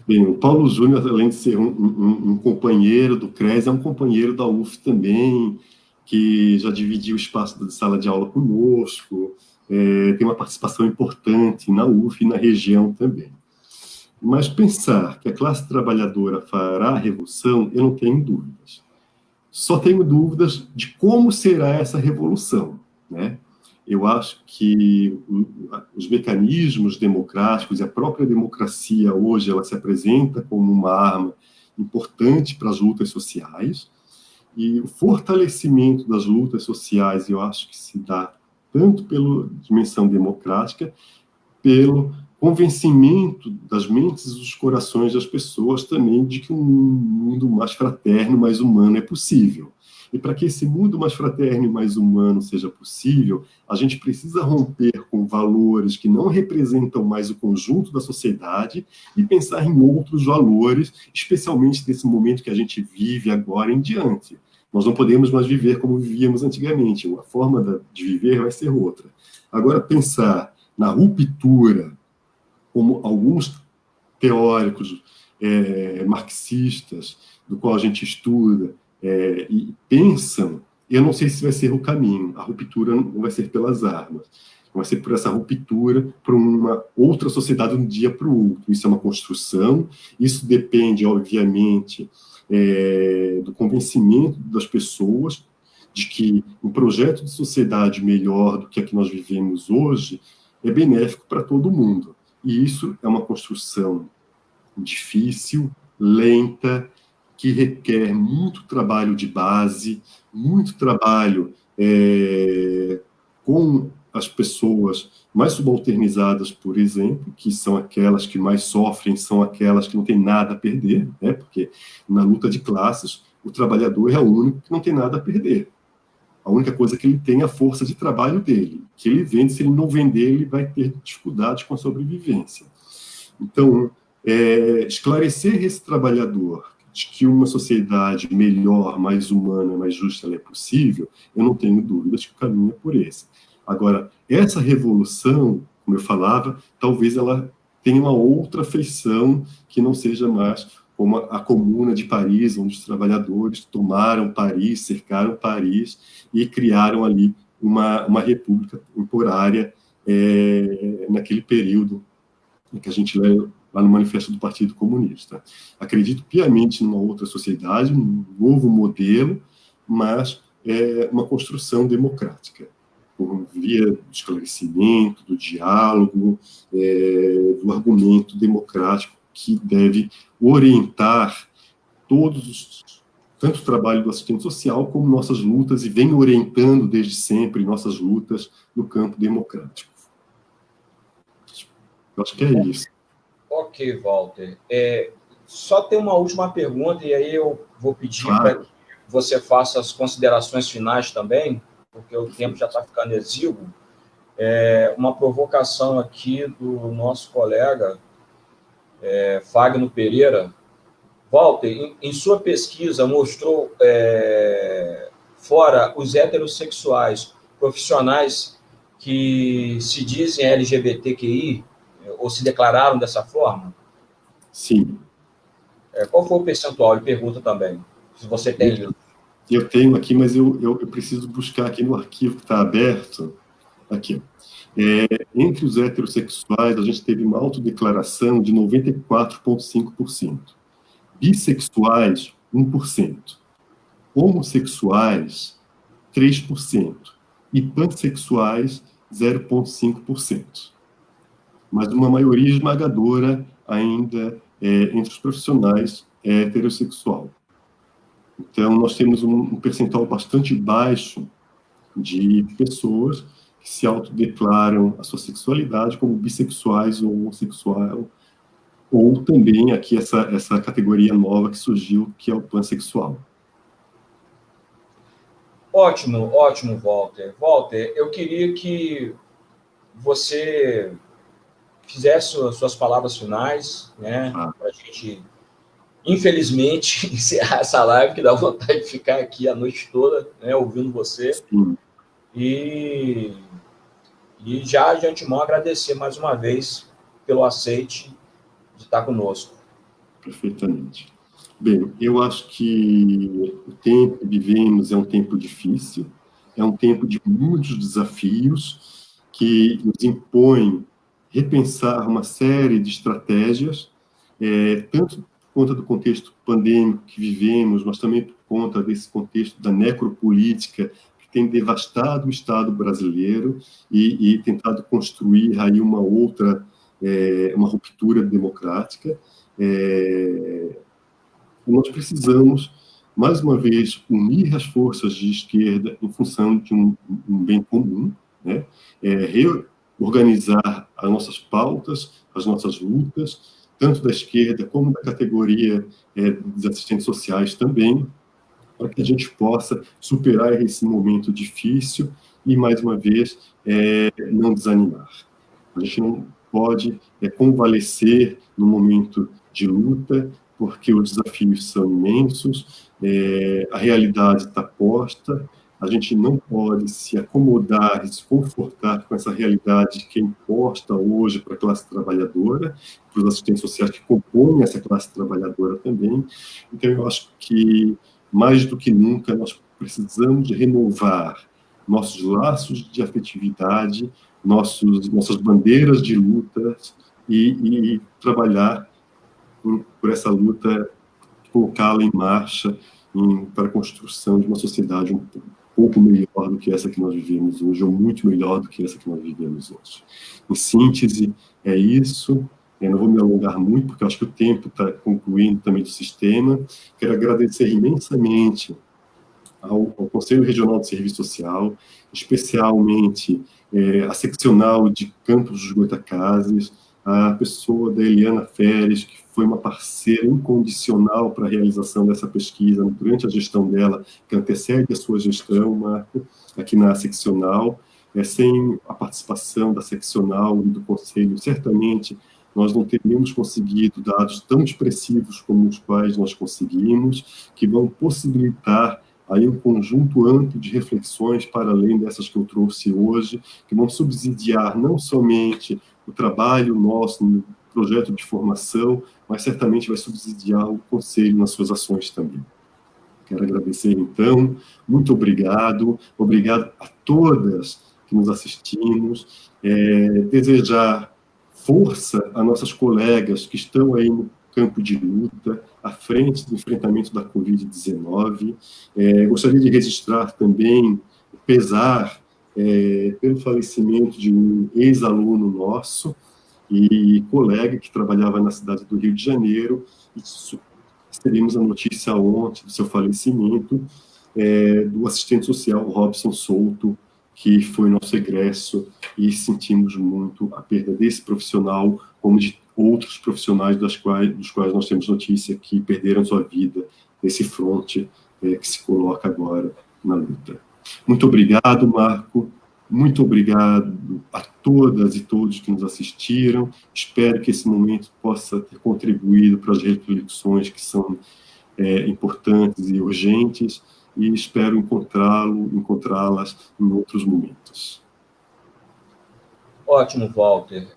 Bem, o Paulo Júnior, além de ser um companheiro do CRES, é um companheiro da UF também, que já dividiu o espaço de sala de aula conosco, tem uma participação importante na UF e na região também. Mas pensar que a classe trabalhadora fará a revolução, eu não tenho dúvidas. Só tenho dúvidas de como será essa revolução, né? Eu acho que os mecanismos democráticos e a própria democracia hoje ela se apresenta como uma arma importante para as lutas sociais, e o fortalecimento das lutas sociais eu acho que se dá tanto pela dimensão democrática, pelo convencimento das mentes e dos corações das pessoas também de que um mundo mais fraterno, mais humano é possível. E para que esse mundo mais fraterno e mais humano seja possível, a gente precisa romper com valores que não representam mais o conjunto da sociedade e pensar em outros valores, especialmente nesse momento que a gente vive agora em diante. Nós não podemos mais viver como vivíamos antigamente. Uma forma de viver vai ser outra. Agora, pensar na ruptura, como alguns teóricos marxistas, do qual a gente estuda, e pensam, eu não sei se vai ser o caminho. A ruptura não vai ser pelas armas, vai ser por essa ruptura para uma outra sociedade de um dia para o outro. Isso é uma construção, isso depende, obviamente, do convencimento das pessoas de que um projeto de sociedade melhor do que a que nós vivemos hoje é benéfico para todo mundo. E isso é uma construção difícil, lenta, que requer muito trabalho de base, muito trabalho com as pessoas mais subalternizadas, por exemplo, que são aquelas que mais sofrem, são aquelas que não têm nada a perder, né? Porque na luta de classes, o trabalhador é o único que não tem nada a perder. A única coisa que ele tem é a força de trabalho dele, que ele vende. Se ele não vender, ele vai ter dificuldades com a sobrevivência. Então, esclarecer esse trabalhador de que uma sociedade melhor, mais humana, mais justa, ela é possível, eu não tenho dúvidas que o caminho é por esse. Agora, essa revolução, como eu falava, talvez ela tenha uma outra feição que não seja mais como a Comuna de Paris, onde os trabalhadores tomaram Paris, cercaram Paris e criaram ali uma república temporária naquele período que a gente lê lá no Manifesto do Partido Comunista. Acredito piamente numa outra sociedade, um novo modelo, mas uma construção democrática, por via do esclarecimento, do diálogo, do argumento democrático que deve orientar tanto o trabalho do assistente social como nossas lutas, e vem orientando desde sempre nossas lutas no campo democrático. Eu acho que é isso. Ok, Walter. Só tem uma última pergunta, e aí eu vou pedir para que você faça as considerações finais também, porque o tempo já está ficando exíguo. Uma provocação aqui do nosso colega Fagno Pereira. Walter, em sua pesquisa, mostrou, fora os heterossexuais profissionais que se dizem LGBTQI, ou se declararam dessa forma? Sim. Qual foi o percentual? Ele pergunta também, se você tem isso. Eu tenho aqui, mas eu preciso buscar aqui no arquivo que está aberto. Aqui. Entre os heterossexuais, a gente teve uma autodeclaração de 94,5%. Bissexuais, 1%. Homossexuais, 3%. E pansexuais, 0,5%. Mas uma maioria esmagadora ainda entre os profissionais heterossexual. Então, nós temos um percentual bastante baixo de pessoas que se autodeclaram a sua sexualidade como bissexuais ou homossexual, ou também aqui essa categoria nova que surgiu, que é o pansexual. Ótimo, ótimo, Walter. Walter, eu queria que você fizesse suas palavras finais, né, para a gente, infelizmente, encerrar essa live, que dá vontade de ficar aqui a noite toda, né, ouvindo você. Sim. E já de antemão agradecer mais uma vez pelo aceite de estar conosco. Perfeitamente. Bem, eu acho que o tempo que vivemos é um tempo difícil, é um tempo de muitos desafios que nos impõem repensar uma série de estratégias, tanto por conta do contexto pandêmico que vivemos, mas também por conta desse contexto da necropolítica que tem devastado o Estado brasileiro e tentado construir aí uma outra, uma ruptura democrática. Nós precisamos, mais uma vez, unir as forças de esquerda em função de um bem comum, né? Reorganizar as nossas pautas, as nossas lutas, tanto da esquerda como da categoria dos assistentes sociais também, para que a gente possa superar esse momento difícil e, mais uma vez, não desanimar. A gente não pode convalescer no momento de luta, porque os desafios são imensos, a realidade está posta, a gente não pode se acomodar e se confortar com essa realidade que é imposta hoje para a classe trabalhadora, para os assistentes sociais que compõem essa classe trabalhadora também. Então, eu acho que, mais do que nunca, nós precisamos renovar nossos laços de afetividade, nossas bandeiras de luta e trabalhar por essa luta, colocá-la em marcha para a construção de uma sociedade um pouco melhor do que essa que nós vivemos hoje, ou muito melhor do que essa que nós vivemos hoje. Em síntese, é isso. Eu não vou me alongar muito, porque eu acho que o tempo está concluindo também do sistema. Quero agradecer imensamente ao Conselho Regional de Serviço Social, especialmente a seccional de Campos dos Goytacazes, a pessoa da Eliana Feres, que foi uma parceira incondicional para a realização dessa pesquisa durante a gestão dela, que antecede a sua gestão, Marco, aqui na seccional. Sem a participação da seccional e do Conselho, certamente nós não teríamos conseguido dados tão expressivos como os quais nós conseguimos, que vão possibilitar aí um conjunto amplo de reflexões para além dessas que eu trouxe hoje, que vão subsidiar não somente o trabalho nosso no projeto de formação, mas certamente vai subsidiar o Conselho nas suas ações também. Quero agradecer, então, muito obrigado, obrigado a todas que nos assistimos, desejar força a nossas colegas que estão aí no campo de luta, à frente do enfrentamento da Covid-19. Gostaria de registrar também o pesar pelo falecimento de um ex-aluno nosso e colega que trabalhava na cidade do Rio de Janeiro, e recebemos a notícia ontem do seu falecimento, do assistente social Robson Souto, que foi nosso egresso, e sentimos muito a perda desse profissional, como de outros profissionais dos quais nós temos notícia que perderam sua vida nesse fronte que se coloca agora na luta. Muito obrigado, Marco. Muito obrigado a todas e todos que nos assistiram. Espero que esse momento possa ter contribuído para as reflexões que são importantes e urgentes, e espero encontrá-las em outros momentos. Ótimo, Walter.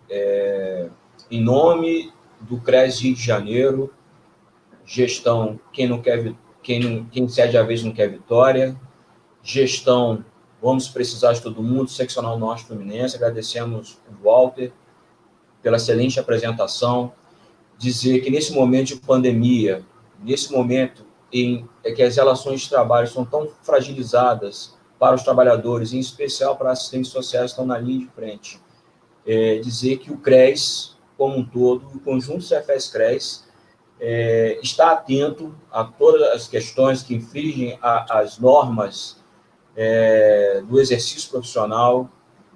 Em nome do CRES Rio de Janeiro, gestão quem cede a vez não quer vitória, gestão vamos precisar de todo mundo, seccional norte fluminense, agradecemos o Walter pela excelente apresentação, dizer que nesse momento de pandemia, nesse momento em que as relações de trabalho são tão fragilizadas para os trabalhadores, em especial para assistentes sociais que estão na linha de frente, dizer que o CRES, como um todo, o conjunto CFS-CRES, está atento a todas as questões que infringem as normas do exercício profissional,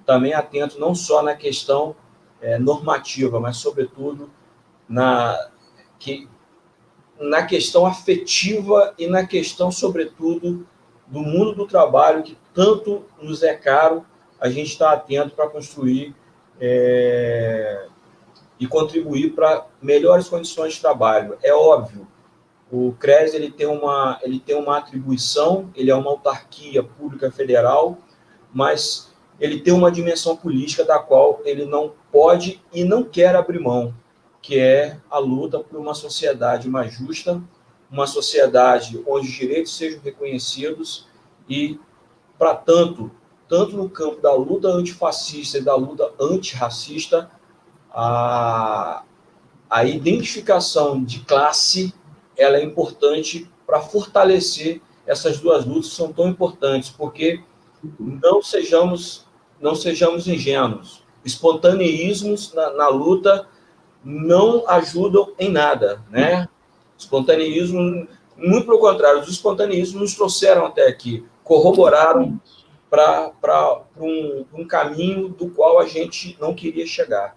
também atento não só na questão normativa, mas, sobretudo, na questão afetiva e na questão, sobretudo, do mundo do trabalho, que tanto nos é caro, a gente está atento para construir e contribuir para melhores condições de trabalho. É óbvio, o CRES ele tem uma atribuição, ele é uma autarquia pública federal, mas ele tem uma dimensão política da qual ele não pode e não quer abrir mão, que é a luta por uma sociedade mais justa, uma sociedade onde os direitos sejam reconhecidos e, para tanto no campo da luta antifascista e da luta antirracista, a identificação de classe ela é importante para fortalecer essas duas lutas que são tão importantes, porque não sejamos ingênuos. Espontaneísmos na luta não ajudam em nada, né? Espontaneísmo, muito pelo contrário, os espontaneísmos nos trouxeram até aqui, corroboraram para um caminho do qual a gente não queria chegar.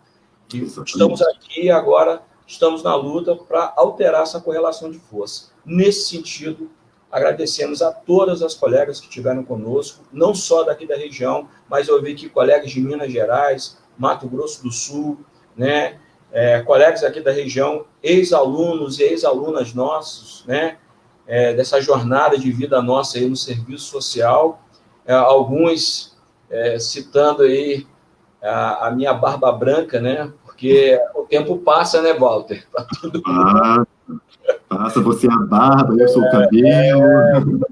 E estamos aqui agora, estamos na luta para alterar essa correlação de força. Nesse sentido, agradecemos a todas as colegas que estiveram conosco, não só daqui da região, mas eu vi que colegas de Minas Gerais, Mato Grosso do Sul, né? Colegas aqui da região, ex-alunos e ex-alunas nossos, né? Dessa jornada de vida nossa aí no serviço social, alguns citando aí a minha barba branca, né? Porque o tempo passa, né, Walter? Para todo mundo. Passa você a barba, eu sou o cabelo.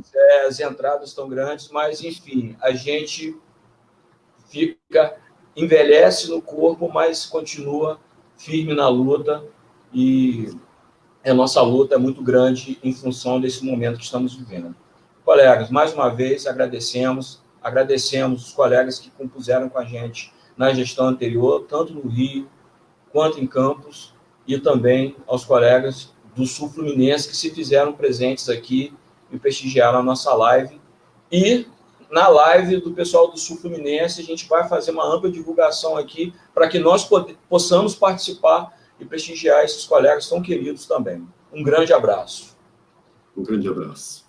As entradas estão grandes, mas, enfim, a gente envelhece no corpo, mas continua firme na luta, e a nossa luta é muito grande em função desse momento que estamos vivendo. Colegas, mais uma vez, agradecemos os colegas que compuseram com a gente na gestão anterior, tanto no Rio quanto em Campos, e também aos colegas do Sul Fluminense que se fizeram presentes aqui e prestigiaram a nossa live. E na live do pessoal do Sul Fluminense, a gente vai fazer uma ampla divulgação aqui para que nós possamos participar e prestigiar esses colegas tão queridos também. Um grande abraço. Um grande abraço.